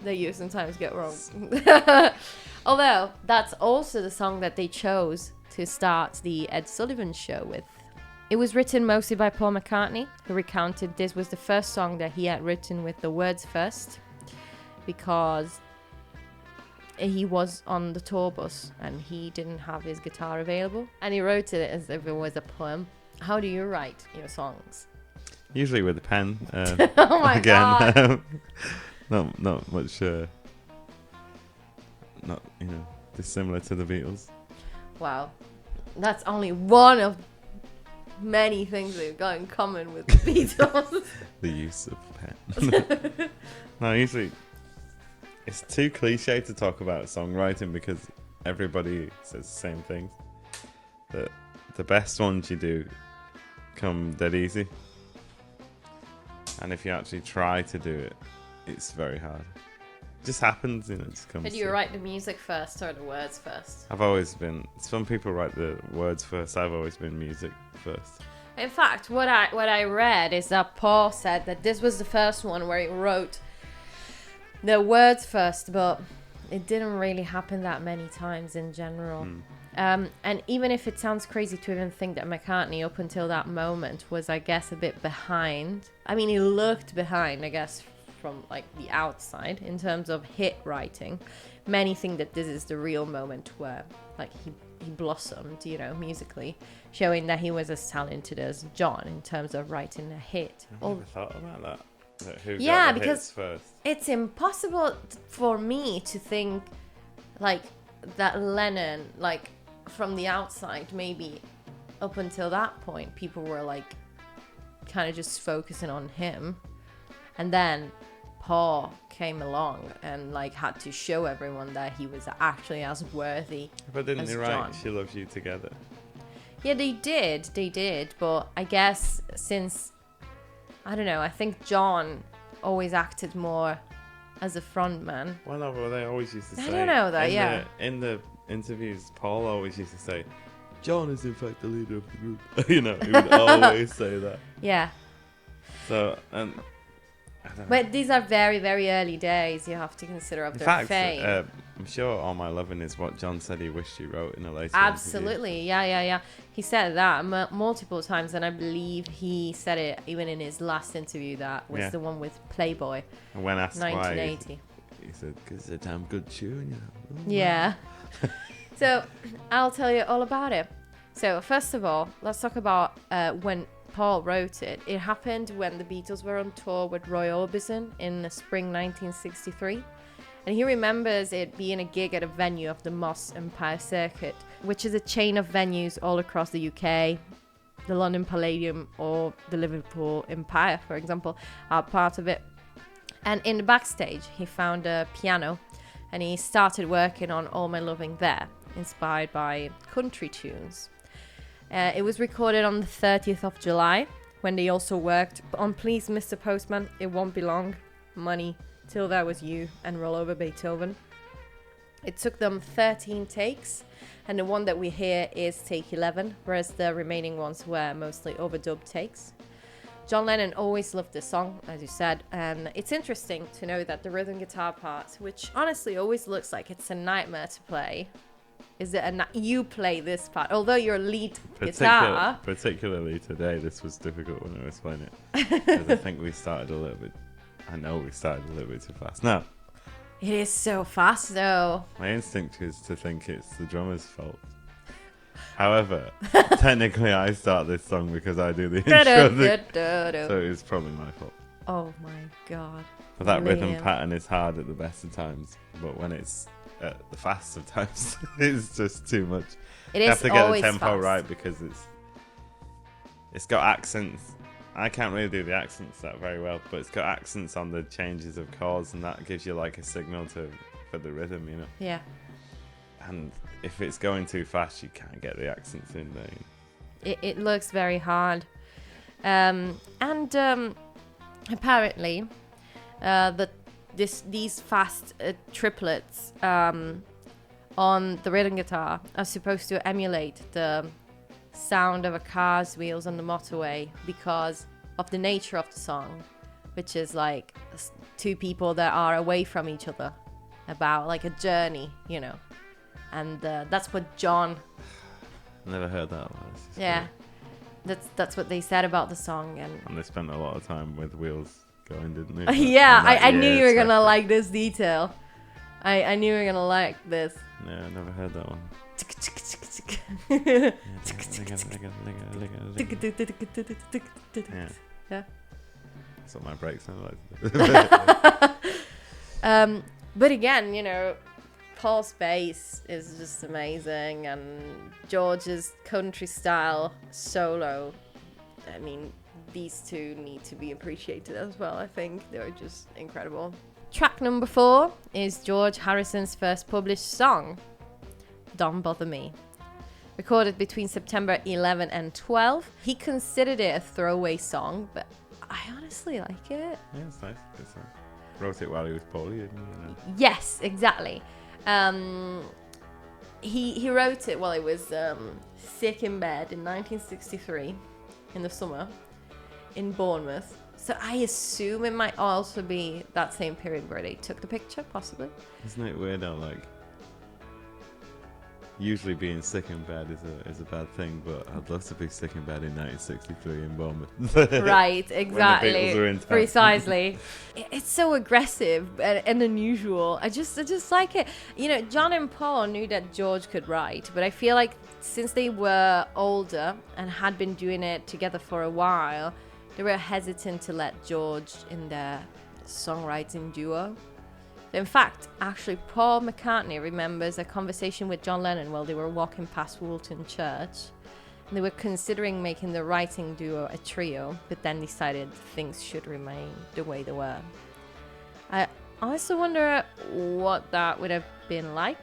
they you sometimes get wrong. Although that's also the song that they chose to start the Ed Sullivan Show with. It was written mostly by Paul McCartney, who recounted this was the first song that he had written with the words first, because he was on the tour bus and he didn't have his guitar available, and he wrote it as if it was a poem. How do you write your songs? Usually with a pen. Oh my god! Not much. Not dissimilar to the Beatles. Wow, that's only one of many things they've got in common with the Beatles. The use of pen. No, usually it's too cliche to talk about songwriting because everybody says the same things. The best ones you do come dead easy, and if you actually try to do it, it's very hard. It just happens, it just comes. But do you write the music first or the words first? I've always been. Some people write the words first. I've always been music first. In fact, what I read is that Paul said that this was the first one where he wrote the words first, but it didn't really happen that many times in general. And even if it sounds crazy to even think that McCartney up until that moment was, I guess, a bit behind. I mean, he looked behind, I guess, from like the outside in terms of hit writing. Many think that this is the real moment where like he blossomed, musically, showing that he was as talented as John in terms of writing a hit. I never thought about that. Who Yeah, got the because hits first? It's impossible for me to think like that Lennon, like from the outside, maybe up until that point, people were like kind of just focusing on him. And then Paul came along and like had to show everyone that he was actually as worthy. But didn't as they write John. She Loves You together? Yeah, they did, but I guess since, I don't know, I think John always acted more as a frontman. Well, no, but they always used to say... I don't know that, In the interviews, Paul always used to say, John is in fact the leader of the group. You know, he would always say that. Yeah. So, I don't know. But these are very, very early days. You have to consider of In their fact, fame. I'm sure All My Lovin' is what John said he wished he wrote in a later Absolutely. Yeah. He said that multiple times, and I believe he said it even in his last interview. That was the one with Playboy. And when asked 1980. why, he said, "'Cause it's a damn good tune, you know." Yeah. So I'll tell you all about it. So first of all, let's talk about when Paul wrote it. It happened when the Beatles were on tour with Roy Orbison in the spring 1963. And he remembers it being a gig at a venue of the Moss Empire Circuit, which is a chain of venues all across the UK. The London Palladium or the Liverpool Empire, for example, are part of it. And in the backstage, he found a piano and he started working on All My Loving there, inspired by country tunes. It was recorded on the 30th of July, when they also worked on Please Mr. Postman, It Won't Be Long, Money, Till There Was You, and Roll Over Beethoven. It took them 13 takes, and the one that we hear is take 11, whereas the remaining ones were mostly overdubbed takes. John Lennon always loved this song, as you said, and it's interesting to know that the rhythm guitar part, which honestly always looks like it's a nightmare to play, is that you play this part, although your lead guitar. Particularly today, this was difficult when I was playing it. Because I think we started a little bit too fast. No. It is so fast, though. My instinct is to think it's the drummer's fault. However, technically I start this song because I do the intro, so it's probably my fault. Oh my god. But that rhythm Liam. pattern is hard at the best of times, but when it's at the fast of times, it's just too much. It You is have to get the always tempo fast. right because it's got accents. I can't really do the accents that very well, but it's got accents on the changes of chords, and that gives you like a signal for the rhythm, you know. Yeah. And if it's going too fast, you can't get the accents in there. It looks very hard. Apparently, these fast triplets on the rhythm guitar are supposed to emulate the sound of a car's wheels on the motorway because of the nature of the song, which is like two people that are away from each other, about like a journey, you know. And that's what John... Never heard that one. Yeah, that's what they said about the song. And they spent a lot of time with wheels going, didn't they? Yeah, I knew you were going to like this detail. I knew you were going to like this. Yeah, I never heard that one. Yeah. That's what my brakes sound like. But again, you know, Paul's bass is just amazing, and George's country style solo, I mean, these two need to be appreciated as well. I think they're just incredible. Track number 4 is George Harrison's first published song, Don't Bother Me. Recorded between September 11 and 12. He considered it a throwaway song, but I honestly like it. Yeah, it's nice. It's nice. Wrote it while he was poorly, didn't he? You know? Yes, exactly. He wrote it while he was sick in bed in 1963 in the summer in Bournemouth. So I assume it might also be that same period where they took the picture, possibly. Isn't it weird how, like, usually being sick in bed is a bad thing, but I'd love to be sick in bed in 1963 in Bournemouth. Right, exactly. When the Beatles were in town. Precisely. It's so aggressive and unusual. I just like it. You know, John and Paul knew that George could write, but I feel like since they were older and had been doing it together for a while, they were hesitant to let George in their songwriting duo. In fact, actually, Paul McCartney remembers a conversation with John Lennon while they were walking past Woolton Church. And they were considering making the writing duo a trio, but then decided things should remain the way they were. I also wonder what that would have been like.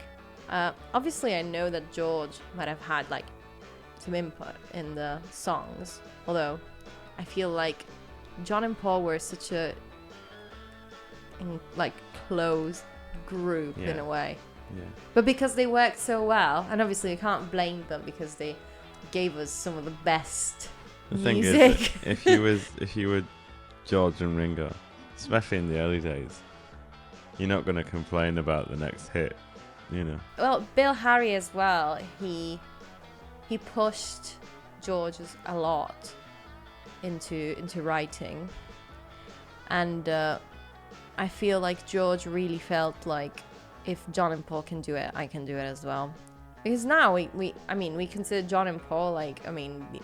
Obviously, I know that George might have had like some input in the songs, although I feel like John and Paul were such a like close group in a way. Yeah. But because they worked so well, and obviously you can't blame them because they gave us some of the best The thing music. is, if you were George and Ringo, especially in the early days, you're not going to complain about the next hit, you know. Well, Bill Harry as well. He pushed George a lot into writing, and I feel like George really felt like if John and Paul can do it, I can do it as well. Because now we consider John and Paul like,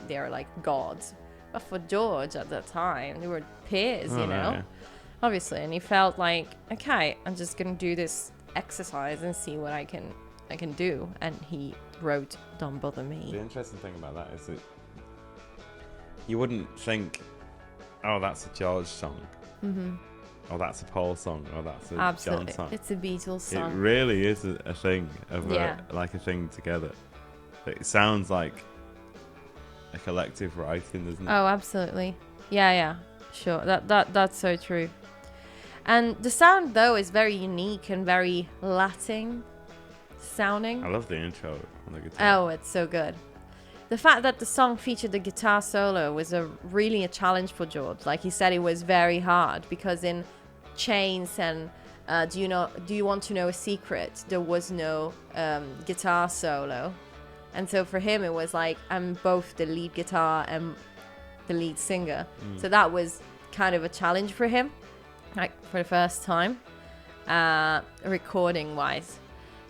they're like gods. But for George at that time, they were peers, you know? Yeah. Obviously. And he felt like, okay, I'm just going to do this exercise and see what I can do. And he wrote Don't Bother Me. The interesting thing about that is that you wouldn't think, oh, that's a George song. Mm-hmm. Or that's a Paul song, or that's a Absolutely. John song. It's a Beatles song. It really is a thing of like a thing together. It sounds like a collective writing, doesn't it? Oh, absolutely. Yeah, sure. That's so true. And the sound though is very unique and very Latin sounding. I love the intro on the guitar. Oh, it's so good. The fact that the song featured the guitar solo was really a challenge for George. Like he said, it was very hard because in Chains and Do You Want to Know a Secret, there was no guitar solo. And so for him, it was like, I'm both the lead guitar and the lead singer. So that was kind of a challenge for him, like for the first time, recording wise.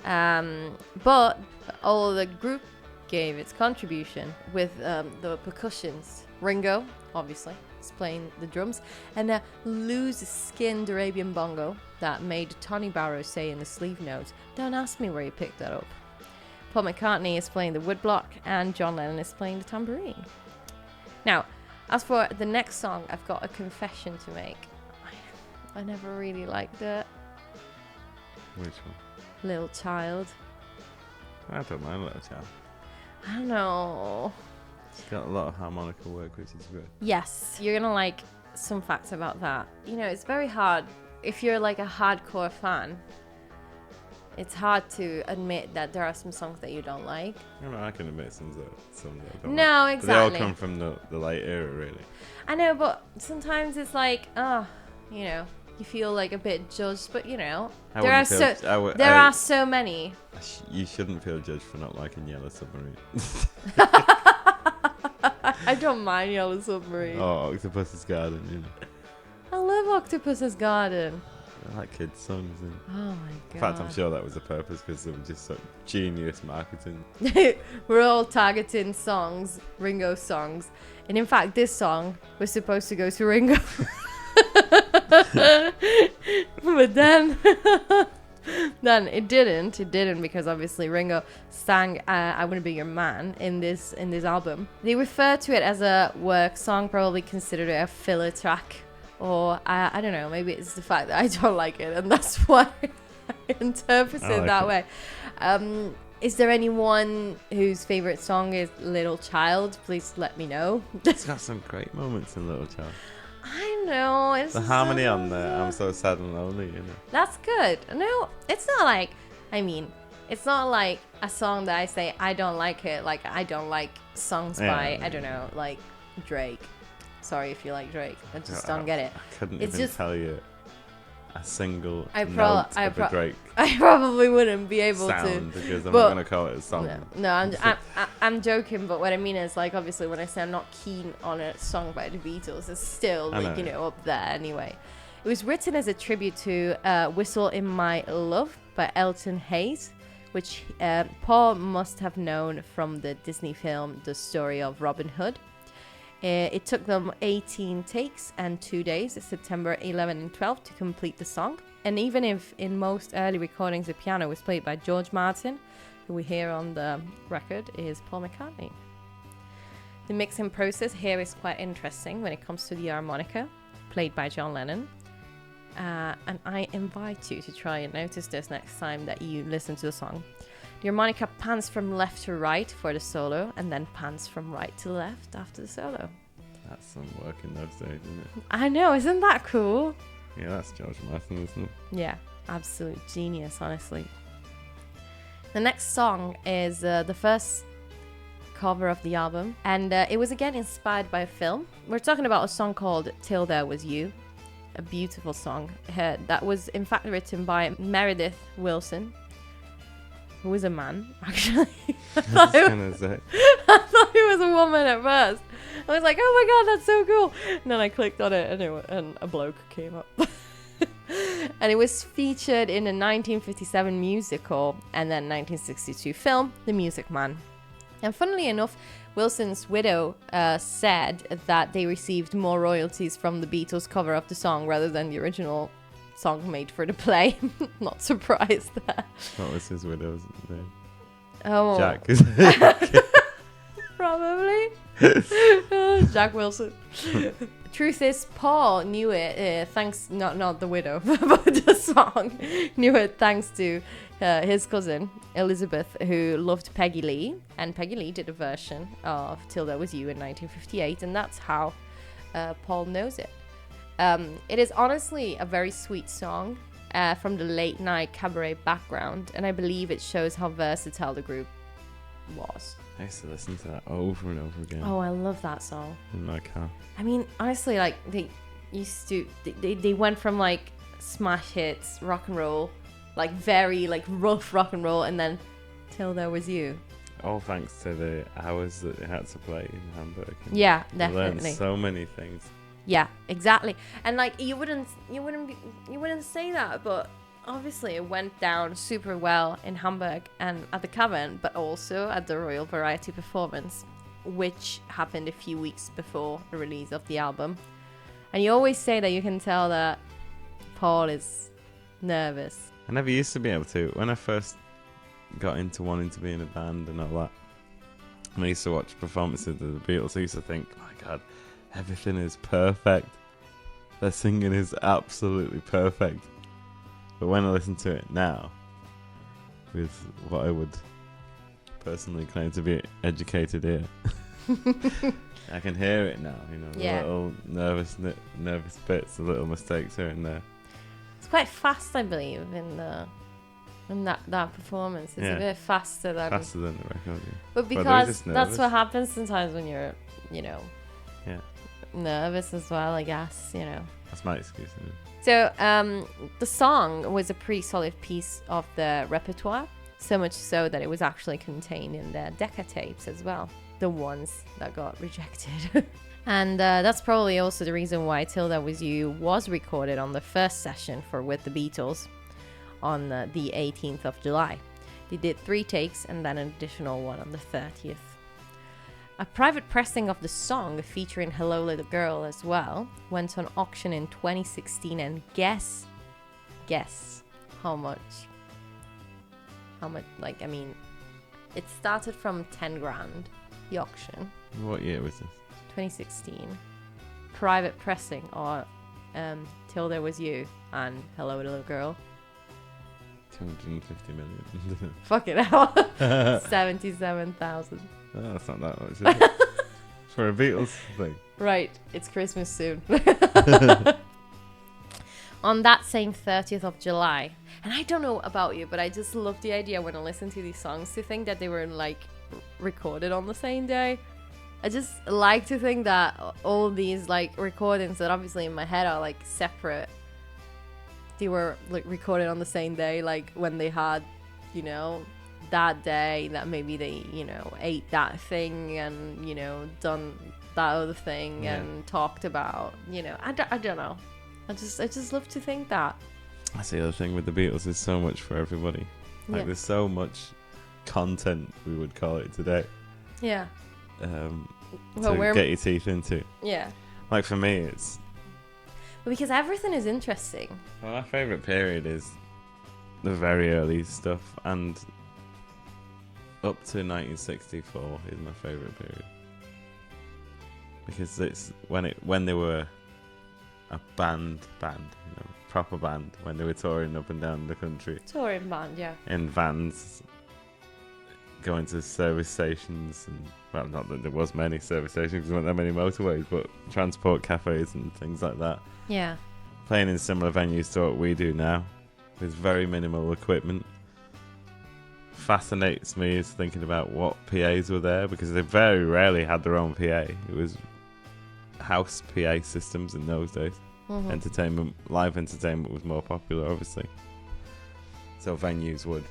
But all the group gave its contribution with the percussions. Ringo, obviously, is playing the drums, and a loose-skinned Arabian bongo that made Tony Barrow say in the sleeve notes, "Don't ask me where you picked that up." Paul McCartney is playing the woodblock, and John Lennon is playing the tambourine. Now, as for the next song, I've got a confession to make. I never really liked it. Which one? Little Child. I don't mind Little Child. I don't know. It's got a lot of harmonica work, which is good. Yes, you're gonna like some facts about that. You know, it's very hard. If you're like a hardcore fan, it's hard to admit that there are some songs that you don't like. I can admit some that I don't like. No, exactly. But they all come from the late era, really. I know, but sometimes it's like, you feel like a bit judged. But there are so many. You shouldn't feel judged for not liking Yellow Submarine. I don't mind Yellow Submarine. Oh, Octopus's Garden, I love Octopus's Garden. I like kids' songs. Oh my god. In fact, I'm sure that was the purpose because they were just such genius marketing. We're all targeting songs, Ringo songs. And in fact, this song was supposed to go to Ringo. But then it didn't. It didn't because obviously Ringo sang I Wanna Be Your Man in this album. They refer to it as a work song, probably considered it a filler track. Or I don't know, maybe it's the fact that I don't like it and that's why I interpret it that way. Is there anyone whose favourite song is Little Child? Please let me know. It's got some great moments in Little Child. I know. It's the harmony on there, I'm so sad and lonely, That's good. No, it's not like, it's not like a song that I say I don't like it, like I don't like songs by, I don't know, like Drake. Sorry if you like Drake. I just don't get it. I couldn't even tell you a single note of a Drake. I probably wouldn't be able sound to. Because I'm not going to call it a song. No, I'm joking, but what I mean is, like, obviously when I say I'm not keen on a song by the Beatles, it's still, like, up there anyway. It was written as a tribute to Whistle in My Love by Elton Hayes, which Paul must have known from the Disney film The Story of Robin Hood. It took them 18 takes and 2 days, September 11 and 12, to complete the song. And even if in most early recordings the piano was played by George Martin, who we hear on the record is Paul McCartney. The mixing process here is quite interesting when it comes to the harmonica, played by John Lennon. And I invite you to try and notice this next time that you listen to the song. The harmonica pans from left to right for the solo, and then pans from right to left after the solo. That's some work in those days, isn't it? I know, isn't that cool? Yeah, that's George Martin, isn't it? Yeah, absolute genius, honestly. The next song is the first cover of the album, and it was again inspired by a film. We're talking about a song called Till There Was You, a beautiful song that was in fact written by Meredith Willson, who was a man, actually. I thought it was a woman at first. I was like, oh my god, that's so cool. And then I clicked on it, and a bloke came up. And it was featured in a 1957 musical and then 1962 film, The Music Man. And funnily enough, Wilson's widow said that they received more royalties from the Beatles cover of the song rather than the original song made for the play. Not surprised there. What was his widow's name? Oh, Jack. probably. Jack Wilson. Truth is, Paul knew it thanks, not the widow, but the song. Knew it thanks to his cousin, Elizabeth, who loved Peggy Lee. And Peggy Lee did a version of Till There Was You in 1958. And that's how Paul knows it. It is honestly a very sweet song from the late night cabaret background. And I believe it shows how versatile the group was. I used to listen to that over and over again. Oh, I love that song. In my car. I mean, honestly, like they used to, they went from like smash hits, rock and roll, like very like rough rock and roll, and then Till There Was You. All thanks to the hours that they had to play in Hamburg. Yeah, I definitely. learned so many things. Yeah, exactly. And like you wouldn't say that, but obviously it went down super well in Hamburg and at the Cavern, but also at the Royal Variety Performance, which happened a few weeks before the release of the album. And you always say that you can tell that Paul is nervous. I never used to be able to. When I first got into wanting to be in a band and all that, and I used to watch performances of the Beatles, I used to think, oh my god, everything is perfect. Their singing is absolutely perfect. But when I listen to it now, with what I would personally claim to be educated ear, I can hear it now, you know, Yeah. the little nervous bits, the little mistakes here and there. It's quite fast, I believe, in that performance. It's Yeah. a bit faster than Faster than the record, yeah. But they're because just that's nervous. what happens sometimes when you're, Yeah, nervous as well, I guess, that's my excuse. Isn't it? So the song was a pretty solid piece of the repertoire, so much so that it was actually contained in the Decca tapes as well, the ones that got rejected. And that's probably also the reason why Till There Was You was recorded on the first session for With the Beatles on the 18th of July. They did 3 takes and then an additional one on the 30th. A private pressing of the song featuring Hello Little Girl as well went on auction in 2016, and guess how much, it started from 10 grand, the auction. What year was this? 2016. Private pressing or Till There Was You and Hello Little Girl. 250 million. Fucking hell. 77,000. Oh, that's not that much, is it? For a Beatles thing. Right, it's Christmas soon. On that same 30th of July, and I don't know about you, but I just love the idea when I listen to these songs to think that they were like recorded on the same day. I just like to think that all these like recordings that obviously in my head are like separate, they were like recorded on the same day, like when they had, that day that maybe they, ate that thing and, done that other thing and talked about, I don't know. I just love to think that. That's the other thing with the Beatles, is so much for everybody. Like there's so much content, we would call it today. Yeah. To get your teeth into. Yeah. Like for me, it's... Because everything is interesting. Well, my favourite period is the very early stuff, and up to 1964 is my favourite period. Because it's when they were a band, proper band when they were touring up and down the country Touring band, yeah. in vans, going to service stations and, well, not that there was many service stations because there weren't that many motorways, but transport cafes and things like that. Yeah. Playing in similar venues to what we do now with very minimal equipment. Fascinates me is thinking about what PAs were there, because they very rarely had their own PA. It was house PA systems in those days. Mm-hmm. Live entertainment was more popular, obviously. So venues would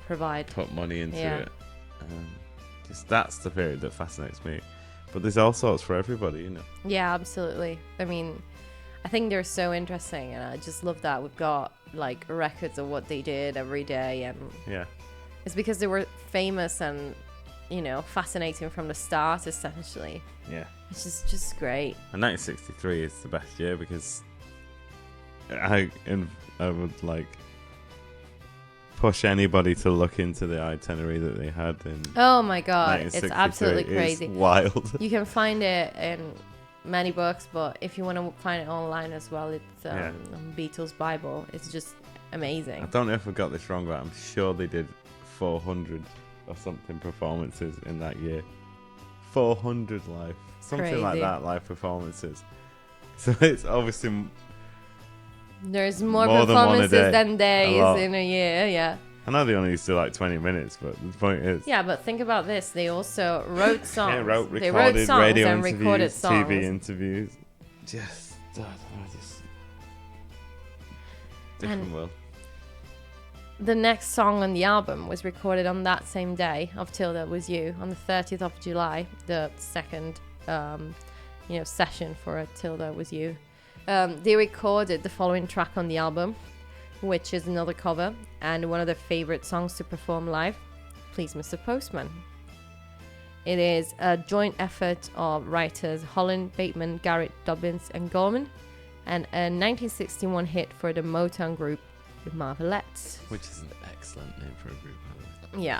provide. put money into it. Just that's the period that fascinates me. But there's all sorts for everybody, you know. Yeah, absolutely. I mean, I think they're so interesting, and I just love that we've got like records of what they did every day, and it's because they were famous and, you know, fascinating from the start, essentially. Yeah. Which is just great. And 1963 is the best year because I would like push anybody to look into the itinerary that they had in. Oh my god, it's absolutely crazy. It's wild. You can find it in many books, but if you want to find it online as well, it's on Beatles Bible. It's just amazing. I don't know if I got this wrong, but I'm sure they did 400 or something performances in that year. 400 live, something Crazy. like that, live performances. So it's obviously there's more than one a performances day. than days in a year. Yeah. I know they only used to do like 20 minutes, but the point is. Yeah, but think about this. They also wrote songs. They wrote songs radio and interviews, recorded songs. TV interviews. Just different world. The next song on the album was recorded on that same day of Till There Was You, on the 30th of July, the second session for Till There Was You. They recorded the following track on the album, which is another cover and one of their favorite songs to perform live, Please Mr. Postman. It is a joint effort of writers Holland, Bateman, Garrett, Dobbins and Gorman, and a 1961 hit for the Motown group, the Marvelettes. Which is an excellent name for a group, by the way. Yeah.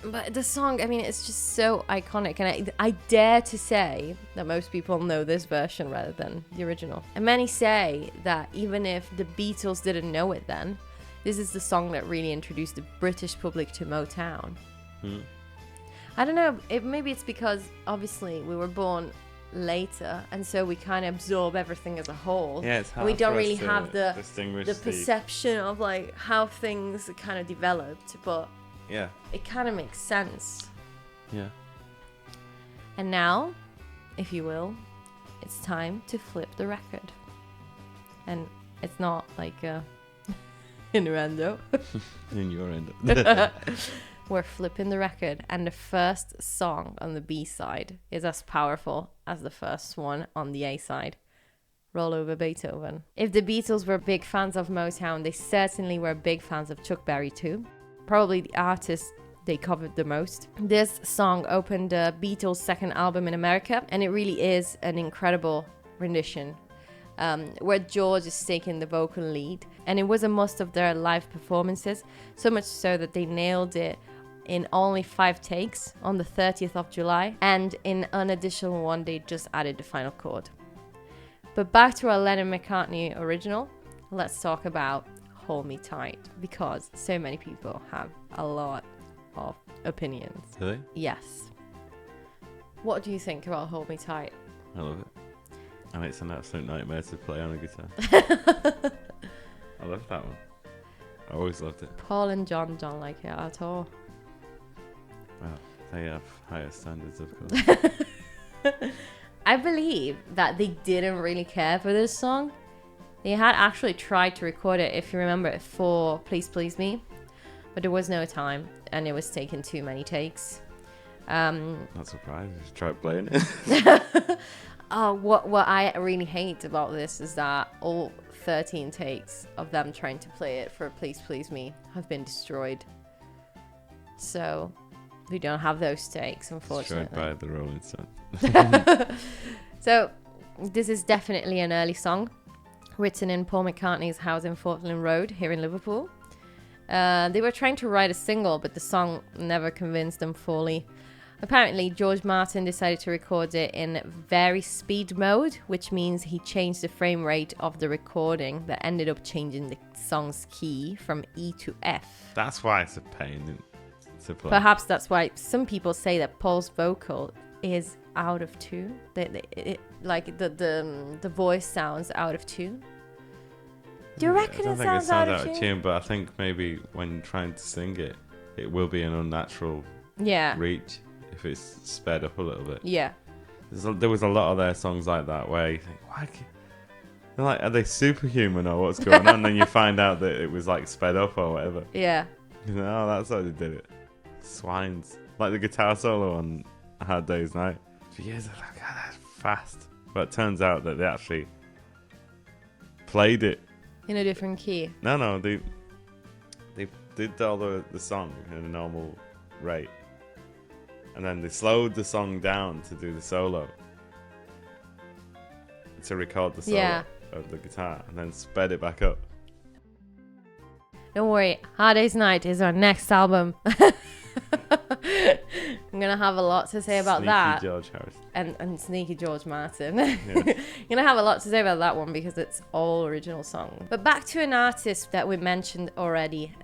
But the song, I mean, it's just so iconic, and I dare to say that most people know this version rather than the original. And many say that even if the Beatles didn't know it then, this is the song that really introduced the British public to Motown. I don't know, maybe it's because obviously we were born later, and so we kind of absorb everything as a whole. Yeah, it's hard we don't for us really to have the distinguish perception of like how things kind of developed, but yeah, it kind of makes sense. Yeah. And now, if you will, it's time to flip the record. And it's not like a innuendo. In your end. We're flipping the record, and the first song on the B side is as powerful as the first one on the A side. Roll Over Beethoven. If the Beatles were big fans of Motown, they certainly were big fans of Chuck Berry too. Probably the artist they covered the most. This song opened the Beatles' second album in America, and it really is an incredible rendition, where George is taking the vocal lead, and it was a must of their live performances, so much so that they nailed it in only 5 takes on the 30th of July, and in an additional one they just added the final chord. But back to our Lennon-McCartney original, let's talk about Hold Me Tight, because so many people have a lot of opinions. Do they? Yes. What do you think about Hold Me Tight? I love it. And it's an absolute nightmare to play on a guitar. I love that one. I always loved it. Paul and John don't like it at all. Well, they have higher standards, of course. I believe that they didn't really care for this song. They had actually tried to record it, if you remember it, for Please Please Me, but there was no time, and it was taking too many takes. Not surprised. Just try playing it. What I really hate about this is that all 13 takes of them trying to play it for Please Please Me have been destroyed. So we don't have those takes, unfortunately. Destroyed by the Rolling Stones. So this is definitely an early song, written in Paul McCartney's house in Portland Road here in Liverpool. They were trying to write a single, but the song never convinced them fully. Apparently, George Martin decided to record it in very speed mode, which means he changed the frame rate of the recording that ended up changing the song's key from E to F. That's why it's a pain to play. Perhaps that's why some people say that Paul's vocal is out of tune. Like the voice sounds out of tune. Do you reckon it sounds out of tune? But I think maybe when trying to sing it, it will be an unnatural reach if it's sped up a little bit. Yeah. There was a lot of their songs like that where you think, why? They're like, are they superhuman or what's going on? And then you find out that it was like sped up or whatever. Yeah. You know, that's how they did it. Swines. Like the guitar solo on A Hard Day's Night. For years I was like, God, that's fast. But it turns out that they actually played it in a different key. No, they did all the song in a normal rate. And then they slowed the song down to do the solo. To record the solo of the guitar. And then sped it back up. Don't worry, Hard Day's Night is our next album. I'm going to have a lot to say about Sneaky that. George Harrison. And Sneaky George Martin. You're going to have a lot to say about that one because it's all original song. But back to an artist that we mentioned already,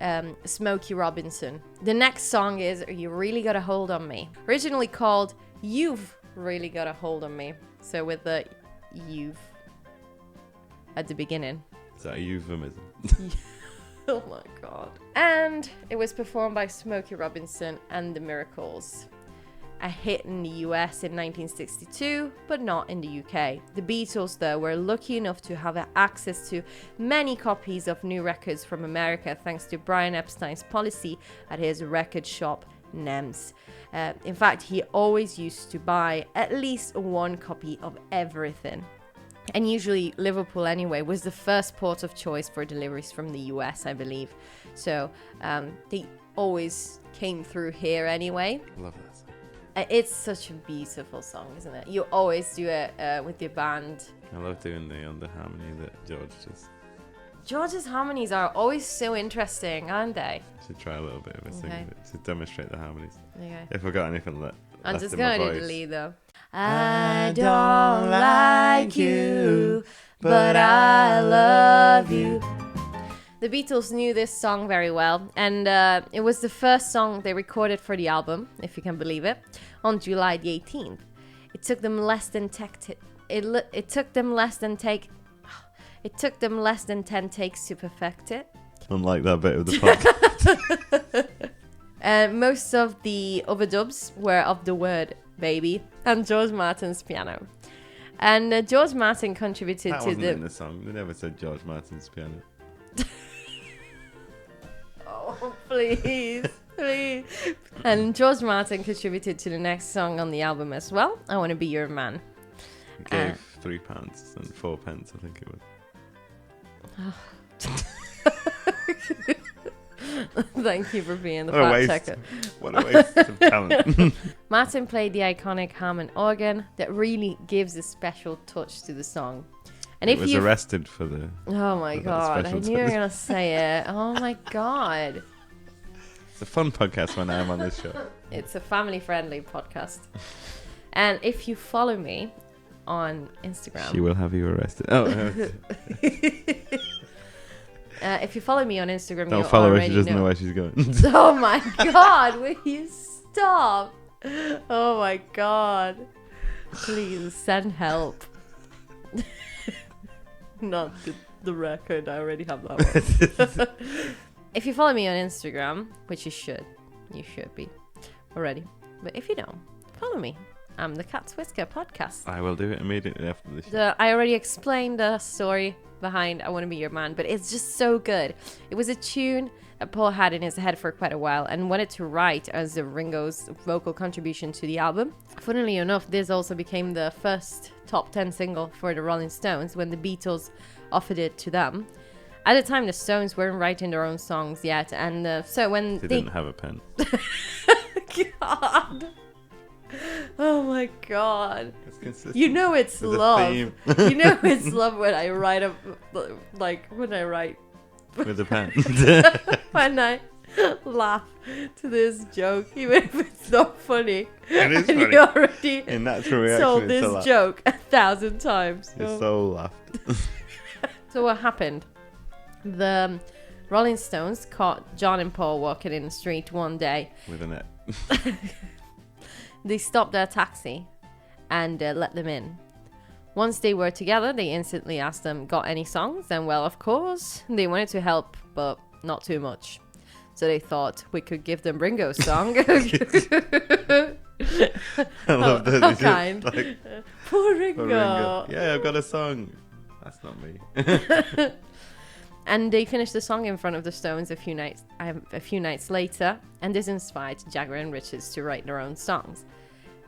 Smokey Robinson. The next song is You Really Got a Hold on Me. Originally called You've Really Got a Hold on Me. So with the you've at the beginning. Is that a euphemism? Oh my god. And it was performed by Smokey Robinson and the Miracles. A hit in the US in 1962, but not in the UK. The Beatles, though, were lucky enough to have access to many copies of new records from America thanks to Brian Epstein's policy at his record shop, NEMS. In fact, he always used to buy at least one copy of everything. And usually Liverpool, anyway, was the first port of choice for deliveries from the US, I believe. So they always came through here anyway. Love that song. It's such a beautiful song, isn't it? You always do it with your band. I love doing the harmony that George does. George's harmonies are always so interesting, aren't they? I should try a little bit of a singing it to demonstrate the harmonies. Okay. If I got anything left. I'm just going to do the lead though. I don't like you, but I love you. The Beatles knew this song very well, and it was the first song they recorded for the album, if you can believe it, on July the 18th. It took them less than 10 takes to perfect it. Unlike that bit of the podcast. Most of the overdubs were of the word baby and George Martin's piano. And George Martin contributed that to wasn't the... in the song. They never said George Martin's piano. Oh, please. And George Martin contributed to the next song on the album as well, I Want to Be Your Man. He gave £3 and 4 pence, I think it was. Thank you for being the fact checker. What a waste of talent. Martin played the iconic Hammond organ that really gives a special touch to the song. And it was arrested for the... Oh my god, I knew you were going to say it. Oh my god. It's a fun podcast when I'm on this show. It's a family-friendly podcast. And if you follow me on Instagram... She will have you arrested. Oh, if you follow me on Instagram, don't you follow her, already she doesn't know know where she's going. Oh my god, will you stop? Oh my god. Please send help. Not the record, I already have that one. If you follow me on Instagram, which you should be already. But if you don't, follow me. I'm the Cat's Whisker podcast. I will do it immediately after this show. I already explained the story behind I Want to Be Your Man, but it's just so good. It was a tune that Paul had in his head for quite a while and wanted to write as Ringo's vocal contribution to the album. Funnily enough, this also became the first top 10 single for the Rolling Stones when the Beatles offered it to them. At the time, the Stones weren't writing their own songs yet, and so when they didn't have a pen. God. Oh my god. You know it's love. You know it's love when I write when I write with a pen. laugh to this joke, even if it's not funny. It is and funny. You already In natural reaction, told it's a this laugh. joke 1,000 times. You so laughed. So what happened? The Rolling Stones caught John and Paul walking in the street one day. With a net. They stopped their taxi and let them in. Once they were together, they instantly asked them, got any songs? And well, of course, they wanted to help, but not too much. So they thought we could give them Ringo's song. I love that. How It's just kind. like, Poor for Ringo. Ringo. Yeah, I've got a song. That's not me. And they finished the song in front of the Stones a few nights later, and this inspired Jagger and Richards to write their own songs.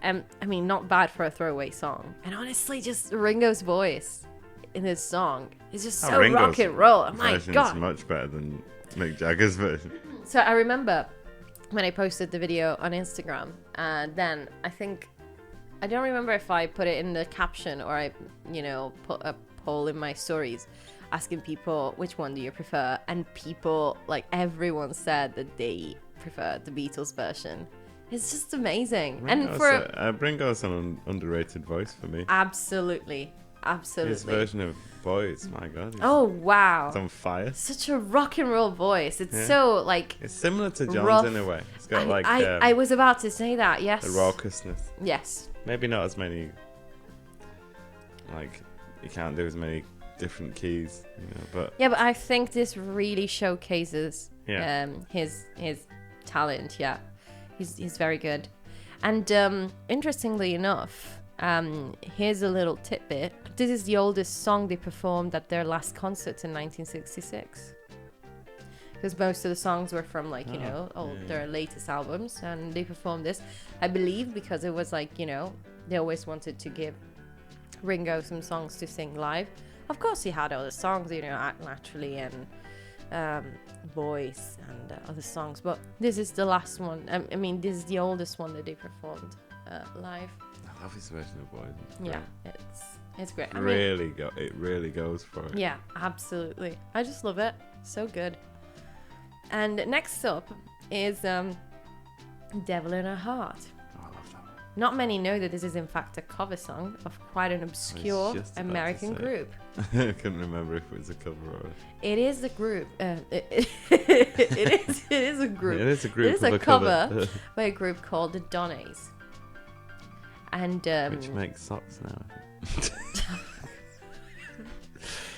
I mean, not bad for a throwaway song. And honestly, just Ringo's voice in his song is just so Ringo's rock and roll. Oh my version's god! much better than Mick Jagger's version. So I remember when I posted the video on Instagram, then I don't remember if I put it in the caption or I, put a poll in my stories asking people which one do you prefer, and people, like everyone, said that they preferred the Beatles version. It's just amazing. Ringo's an underrated voice for me. Absolutely. His version of Boys, my god. Oh wow. It's on fire. Such a rock and roll voice. It's so like It's similar to John's rough. in a way. It's got I was about to say that, yes. the raucousness. Yes. Maybe not as many, like, you can't do as many different keys, but Yeah, but I think this really showcases Yeah. his talent. Yeah, he's very good. And interestingly enough, here's a little tidbit. This is the oldest song they performed at their last concert in 1966. Because most of the songs were from their latest albums, and they performed this, I believe, because it was like, they always wanted to give Ringo some songs to sing live. Of course, he had other songs, Act Naturally and Voice and other songs, but this is the last one. I mean, this is the oldest one that they performed live. I love his version of Boys. Yeah, it's great. It really goes for it. Yeah, absolutely. I just love it. So good. And next up is Devil in Her Heart. Oh, I love that one. Not many know that this is in fact a cover song of quite an I was obscure just about to American say. group. I couldn't remember if it was a cover or. It is the group. It is a group. It is a group It is of a a cover by a group called the Donnays. And which makes socks now. I think.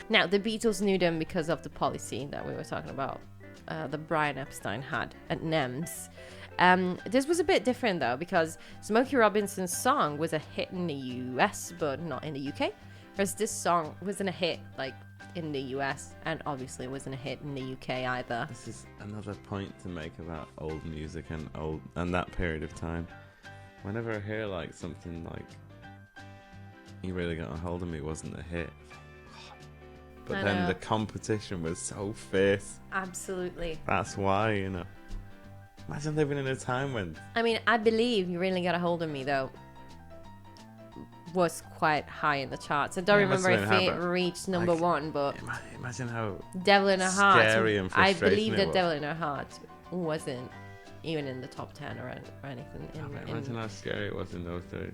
now the Beatles knew them because of the policy that we were talking about. That Brian Epstein had at NEMS. This was a bit different though, because Smokey Robinson's song was a hit in the US but not in the UK, whereas this song wasn't a hit like in the US, and obviously wasn't a hit in the UK either. This is another point to make about old music and that period of time. Whenever I hear like something like "You Really Got a Hold of Me" wasn't a hit, but I then know. the competition was so fierce. Absolutely. That's why, Imagine living in a time when I mean, I believe "You Really Got a Hold of Me" though was quite high in the charts. I don't Yeah, remember that's if what I it have, reached number like, one, but imagine how Devil in Her Heart. scary and I frustrating believe it that was. Devil in Her Heart wasn't even in the top 10 or anything. imagine how scary it was in those days.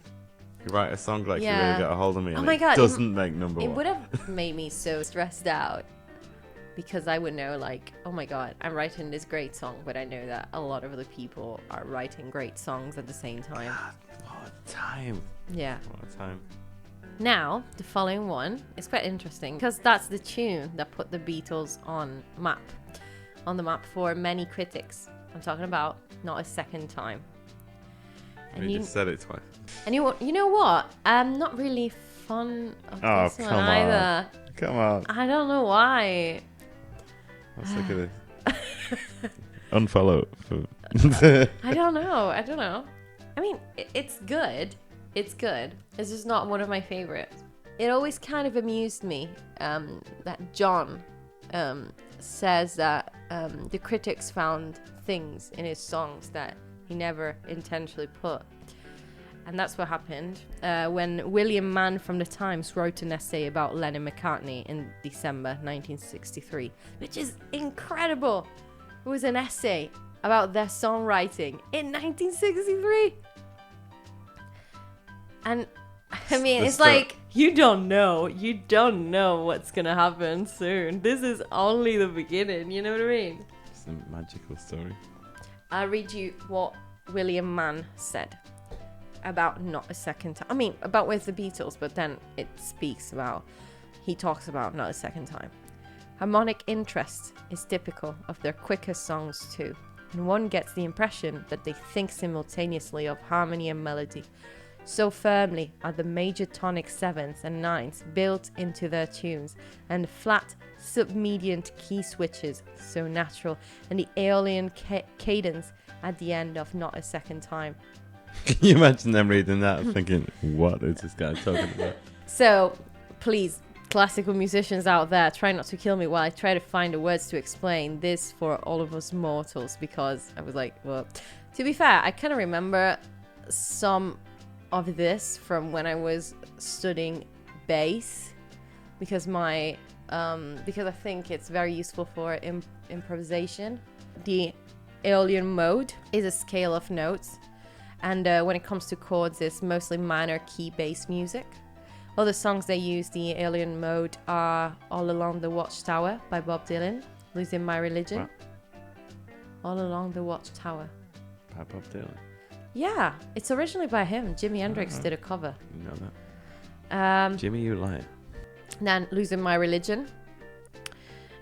You write a song like "You Yeah. Really Got a Hold of Me" and Oh my it God, doesn't make number It one. would have made me so stressed out, because I would know, like, oh my god, I'm writing this great song, but I know that a lot of other people are writing great songs at the same time. God, what a time. Yeah. What a time. Now, the following one is quite interesting, because that's the tune that put the Beatles on the map for many critics. I'm talking about Not a Second Time. And You just said it twice. and you know what? I'm not really fond of Oh, this one come on. either. Come on. I don't know why. Let's look at this. Unfollow. I don't know. I mean, it's good. It's good. It's just not one of my favorites. It always kind of amused me that John says that the critics found things in his songs that he never intentionally put. And that's what happened when William Mann from The Times wrote an essay about Lennon McCartney in December 1963, which is incredible. It was an essay about their songwriting in 1963. And I mean, it's like, you don't know what's gonna happen soon. This is only the beginning, you know what I mean? It's a magical story. I'll read you what William Mann said about Not a Second Time. I mean, about with the Beatles, but then he talks about Not a Second Time. Harmonic interest is typical of their quicker songs too, and one gets the impression that they think simultaneously of harmony and melody. So firmly are the major tonic sevens and nines built into their tunes, and the flat submediant key switches so natural, and the Aeolian cadence at the end of Not a Second Time. Can you imagine them reading that and thinking, what is this guy talking about? So, please, classical musicians out there, try not to kill me while I try to find the words to explain this for all of us mortals, because I was like, well, to be fair, I kind of remember some of this from when I was studying bass, because because I think it's very useful for improvisation. The Aeolian mode is a scale of notes, and when it comes to chords, it's mostly minor key bass music. Other songs they use the Aeolian mode are All Along the Watchtower by Bob Dylan, Losing My Religion. What? All Along the Watchtower. By Bob Dylan. Yeah, it's originally by him. Jimi Hendrix did a cover. You know that. Jimmy, you lie. Then Losing My Religion.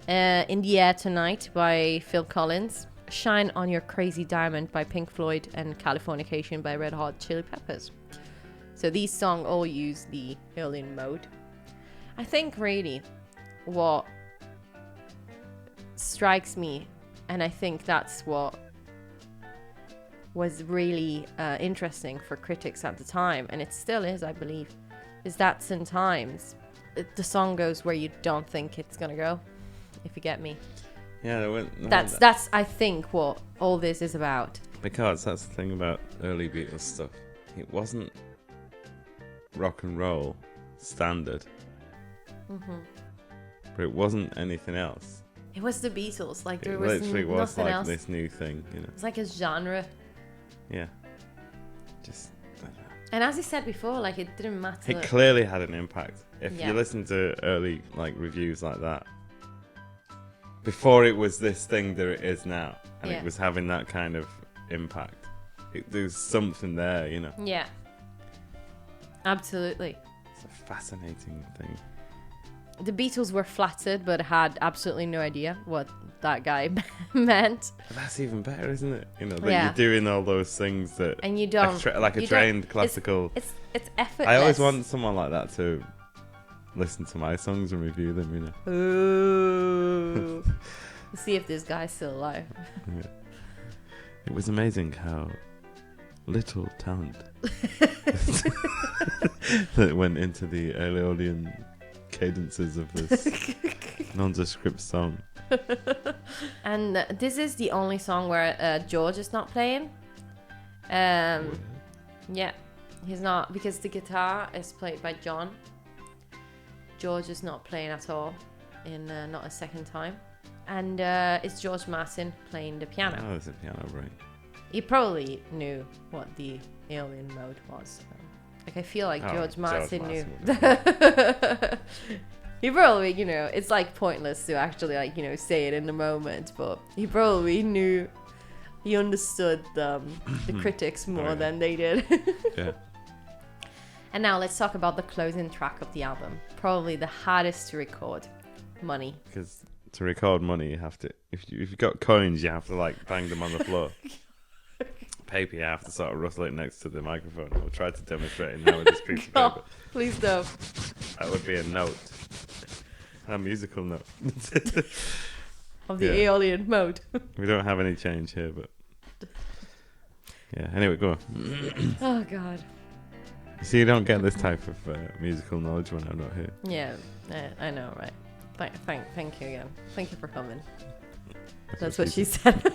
In the Air Tonight by Phil Collins. Shine on Your Crazy Diamond by Pink Floyd, and Californication by Red Hot Chili Peppers. So these songs all use the Aeolian mode. I think really what strikes me, and I think that's what was really interesting for critics at the time, and it still is, I believe, is that sometimes the song goes where you don't think it's gonna go, if you get me. Yeah, that's I think what all this is about. Because that's the thing about early Beatles stuff. It wasn't rock and roll standard, but it wasn't anything else. It was the Beatles. Like there It was literally was nothing like else. this new thing, you know. It's like a genre. Yeah, just. And as I said before, like it didn't matter. It clearly had an impact. If Yeah. you listen to early like reviews like that, before it was this thing that it is now, and Yeah. it was having that kind of impact, there's something there, you know. Yeah. Absolutely. It's a fascinating thing. The Beatles were flattered, but had absolutely no idea what that guy meant. But that's even better, isn't it? You know, that Yeah. you're doing all those things that And you don't like a you trained don't- classical. It's effortless. I always want someone like that to listen to my songs and review them, you know. Ooh. Let's see if this guy's still alive. Yeah. It was amazing how little talent that went into the Aeolian cadences of this nondescript song. And this is the only song where George is not playing. Yeah, he's not, because the guitar is played by John. George is not playing at all in Not a Second Time. And it's George Martin playing the piano. Oh, there's a piano break. He probably knew what the Aeolian mode was. Like I feel like George Martin knew. He probably, you know, it's like pointless to actually like, you know, say it in the moment, but he probably knew, he understood the critics more than they did. Yeah. And now let's talk about the closing track of the album. Probably the hardest to record, Money. Because to record Money, you have to, if you've got coins, you have to like bang them on the floor. Paper, you have to sort of rustle it next to the microphone. We'll try to demonstrate it now with this piece of paper. Please don't. That would be a note. A musical note. Of the Yeah. Aeolian mode. We don't have any change here, but yeah. Anyway, go on. Oh God. So you don't get this type of musical knowledge when I'm not here. Yeah, I know, right? Thank you again. Thank you for coming. That's what she said.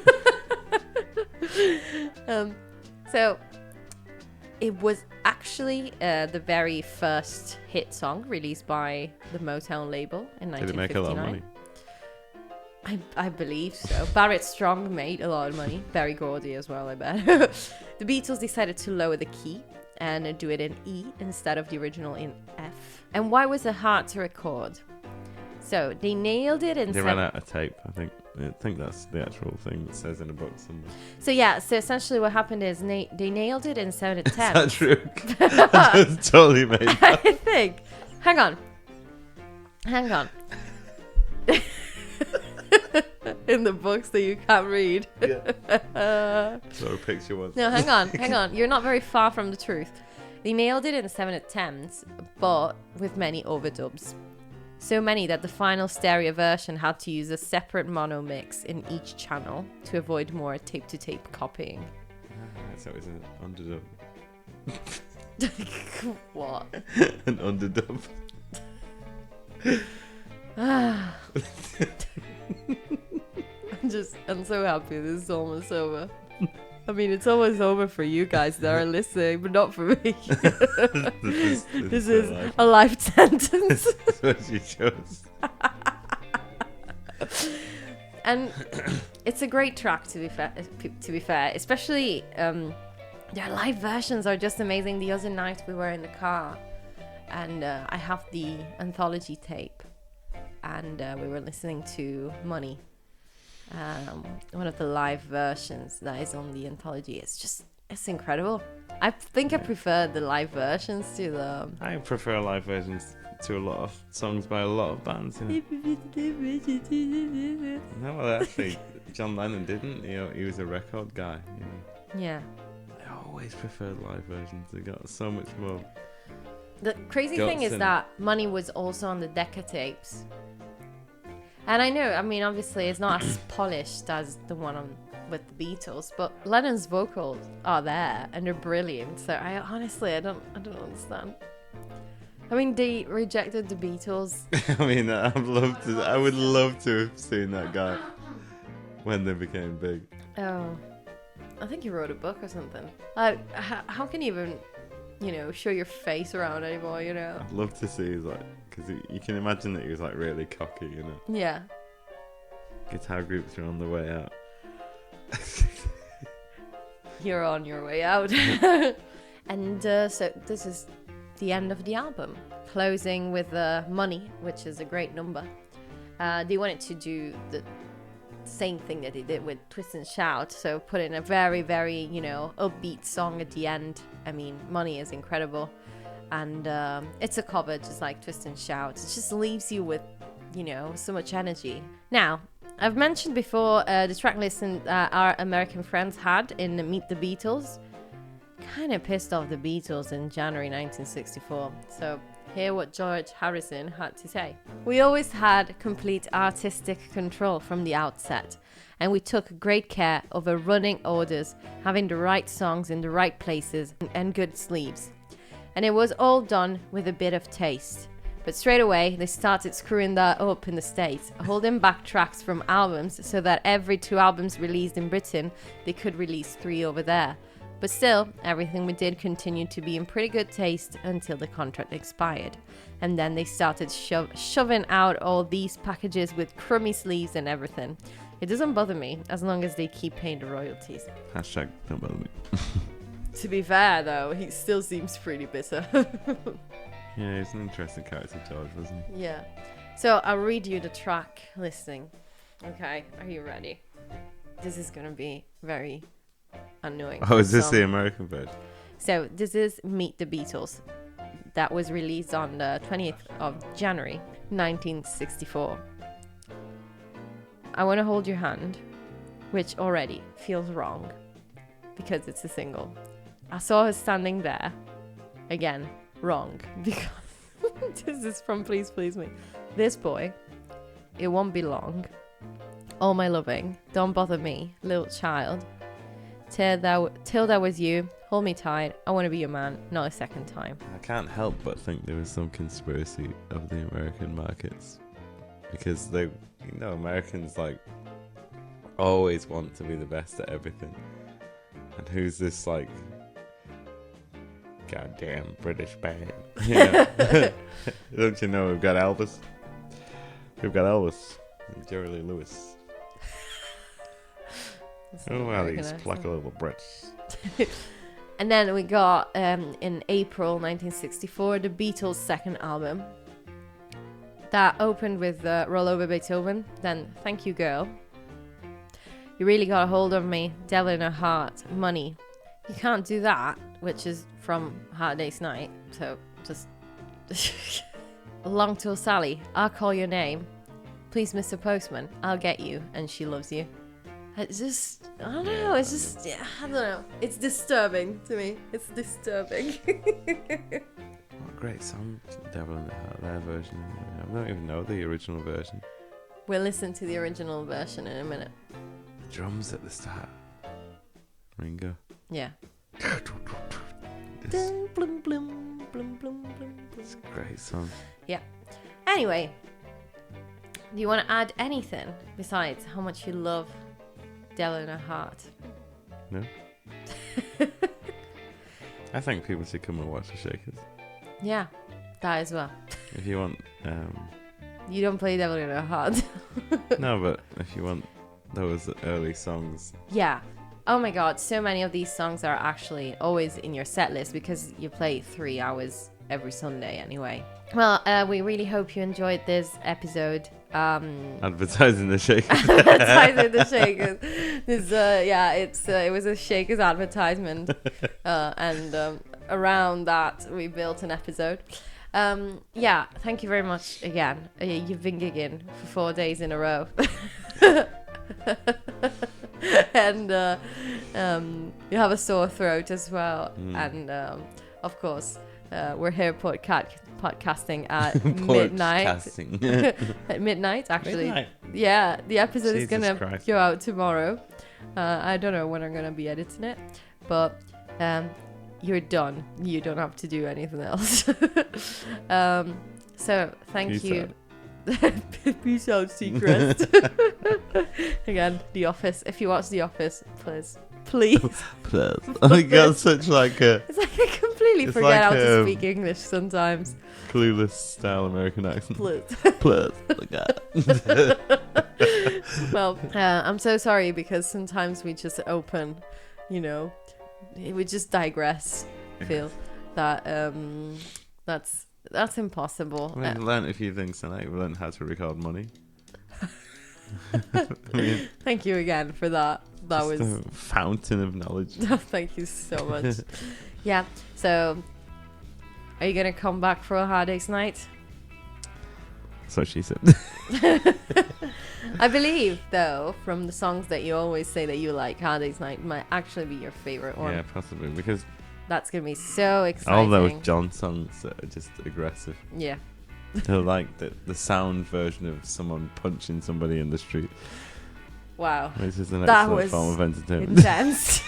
So it was actually the very first hit song released by the Motown label in 1959. Did it make a lot of money? I believe so. Barrett Strong made a lot of money. Very gaudy as well, I bet. The Beatles decided to lower the key and do it in E instead of the original in F. And why was it hard to record? So they nailed it in... They ran out of tape, I think. I think that's the actual thing that says in a book somewhere. So yeah, so essentially what happened is they nailed it in 7 to 10. Is that true? That's totally made up. I think. Hang on. In the books that you can't read. Yeah. So a picture was. No, hang on. You're not very far from the truth. They nailed it in 7 to 10s, but with many overdubs. So many that the final stereo version had to use a separate mono mix in each channel to avoid more tape-to-tape copying. So it was an underdub. What? An underdub. I'm so happy this is almost over. I mean, it's almost over for you guys that are listening, but not for me. This is a life sentence. That's what you chose. And it's a great track, to be fair. Especially their live versions are just amazing. The other night we were in the car, and I have the anthology tape, and we were listening to Money. One of the live versions that is on the anthology. It's incredible. I think I prefer the live versions to the... I prefer live versions to a lot of songs by a lot of bands. You know? No, well, actually, John Lennon didn't. You know, he was a record guy. You know? Yeah. I always preferred live versions. They got so much more. The crazy thing is that Money was also on the Decca tapes. And I know, I mean, obviously it's not as polished as the one with the Beatles, but Lennon's vocals are there and they're brilliant. So I don't understand. I mean, they rejected the Beatles. I mean, I would love to have seen that guy when they became big. Oh, I think he wrote a book or something. How can you even, show your face around anymore, I'd love to see his, because you can imagine that he was, really cocky, Yeah. Guitar groups are on the way out. You're on your way out. And so this is the end of the album, closing with Money, which is a great number. They wanted to do the same thing that they did with Twist and Shout, so put in a very, very, upbeat song at the end. I mean, Money is incredible, and it's a cover just like Twist and Shout. It just leaves you with, so much energy. Now, I've mentioned before the track list our American friends had in Meet the Beatles. Kind of pissed off the Beatles in January 1964. So hear what George Harrison had to say. We always had complete artistic control from the outset, and we took great care over running orders, having the right songs in the right places, and good sleeves. And it was all done with a bit of taste. But straight away, they started screwing that up in the States, holding back tracks from albums so that every 2 albums released in Britain, they could release 3 over there. But still, everything we did continued to be in pretty good taste until the contract expired. And then they started shoving out all these packages with crummy sleeves and everything. It doesn't bother me, as long as they keep paying the royalties. Hashtag don't bother me. To be fair, though, he still seems pretty bitter. Yeah, he's an interesting character, George, wasn't he? Yeah. So I'll read you the track listing. Okay, are you ready? This is going to be very annoying. Oh, is this the American version? So this is Meet the Beatles. That was released on the 20th of January, 1964. I Want to Hold Your Hand, which already feels wrong because it's a single. I Saw Her Standing There. Again, wrong, because this is from Please Please Me. This Boy, It Won't Be Long, All My Loving, Don't Bother Me, Little Child, Till That Was You, Hold Me Tight, I Want to Be Your Man, Not a Second Time. I can't help but think there was some conspiracy of the American markets, because they, Americans always want to be the best at everything. And who's this goddamn British band? Yeah. Don't you know we've got Elvis? We've got Elvis. Jerry Lee Lewis. That's not Oh, a wow, very these good plucky accent. little Brits. And then we got, in April 1964, the Beatles' second album. That opened with Roll Over Beethoven, then Thank You Girl. You Really Got a Hold of Me, Devil in Her Heart, Money. You Can't Do That, which is from Hard Day's Night, so just... Long Tall Sally, I'll Call Your Name. Please, Mr. Postman, I'll Get You, and She Loves You. It's just, I don't know, it's just, yeah, I don't know. It's disturbing to me. It's disturbing. What a great song, Devil in the Heart, their version. I don't even know the original version. We'll listen to the original version in a minute. The drums at the start. Ringo. Yeah. This Dun, blum, blum, blum, blum, blum, is blum. a great song. Anyway, do you want to add anything besides how much you love Devil in Her Heart? No? I think people should come and watch the Shakers. Yeah, that as well. If you want, You don't play Devil in Her Heart. no, but if you want those early songs, Yeah. Oh my god, so many of these songs are actually always in your set list because you play 3 hours every Sunday anyway. Well, we really hope you enjoyed this episode. advertising the Shakers. Advertising the Shakers. This, it was a Shakers advertisement, and around that we built an episode. Thank you very much again. You've been gigging for 4 days in a row. And you have a sore throat as well. And of course, we're here podcasting at midnight. Podcasting. At midnight, actually. Midnight. Yeah, the episode is Jesus gonna Christ. go out tomorrow. I don't know when I'm gonna be editing it, but you're done. You don't have to do anything else. So thank Peace you. out. Peace out, Secret. Again, The Office. If you watch The Office, please. Plus. I got such like a It's like I completely It's forget like, how to speak English sometimes. clueless style American accent. Please. Plus. Like that. Well, I'm so sorry because sometimes we just open, we just digress. I feel that that's impossible. We learned a few things tonight. We learned how to record money. I mean, Thank you again for that. That just was a fountain of knowledge. thank you so much. Yeah. So, are you gonna come back for a Hard Day's Night? That's what she said. I believe, though, from the songs that you always say that you like, Hard Day's Night might actually be your favorite one. Yeah, possibly because That's gonna be so exciting. all those John songs that are just aggressive. Yeah. They're like the sound version of someone punching somebody in the street, Wow. which is an That excellent was form of entertainment. Intense.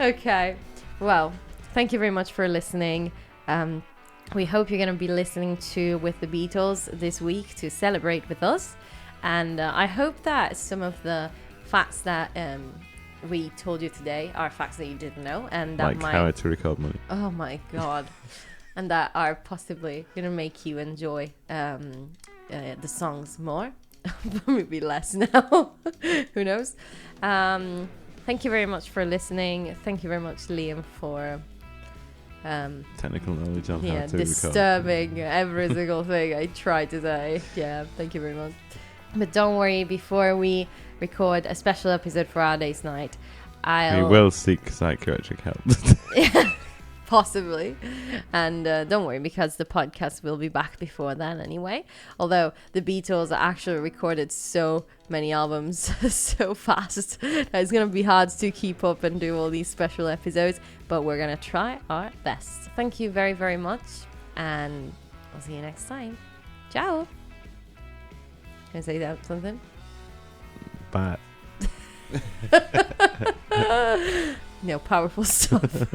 Okay. Well, thank you very much for listening. We hope you're going to be listening to With the Beatles this week to celebrate with us. And I hope that some of the facts that we told you today are facts that you didn't know. And that Like might... how to record money. Oh my God. And that are possibly going to make you enjoy the songs more. Maybe less now. Who knows? Thank you very much for listening. Thank you very much, Liam, for Technical knowledge on how to record. disturbing every single thing I try to say. Yeah, thank you very much. But don't worry, before we record a special episode for Our Day's Night, We will seek psychiatric help. Possibly. And don't worry, because the podcast will be back before then anyway. Although the Beatles actually recorded so many albums so fast that it's going to be hard to keep up and do all these special episodes. But we're going to try our best. Thank you very, very much. And I'll see you next time. Ciao. Can I say that something? Bye. No, powerful stuff.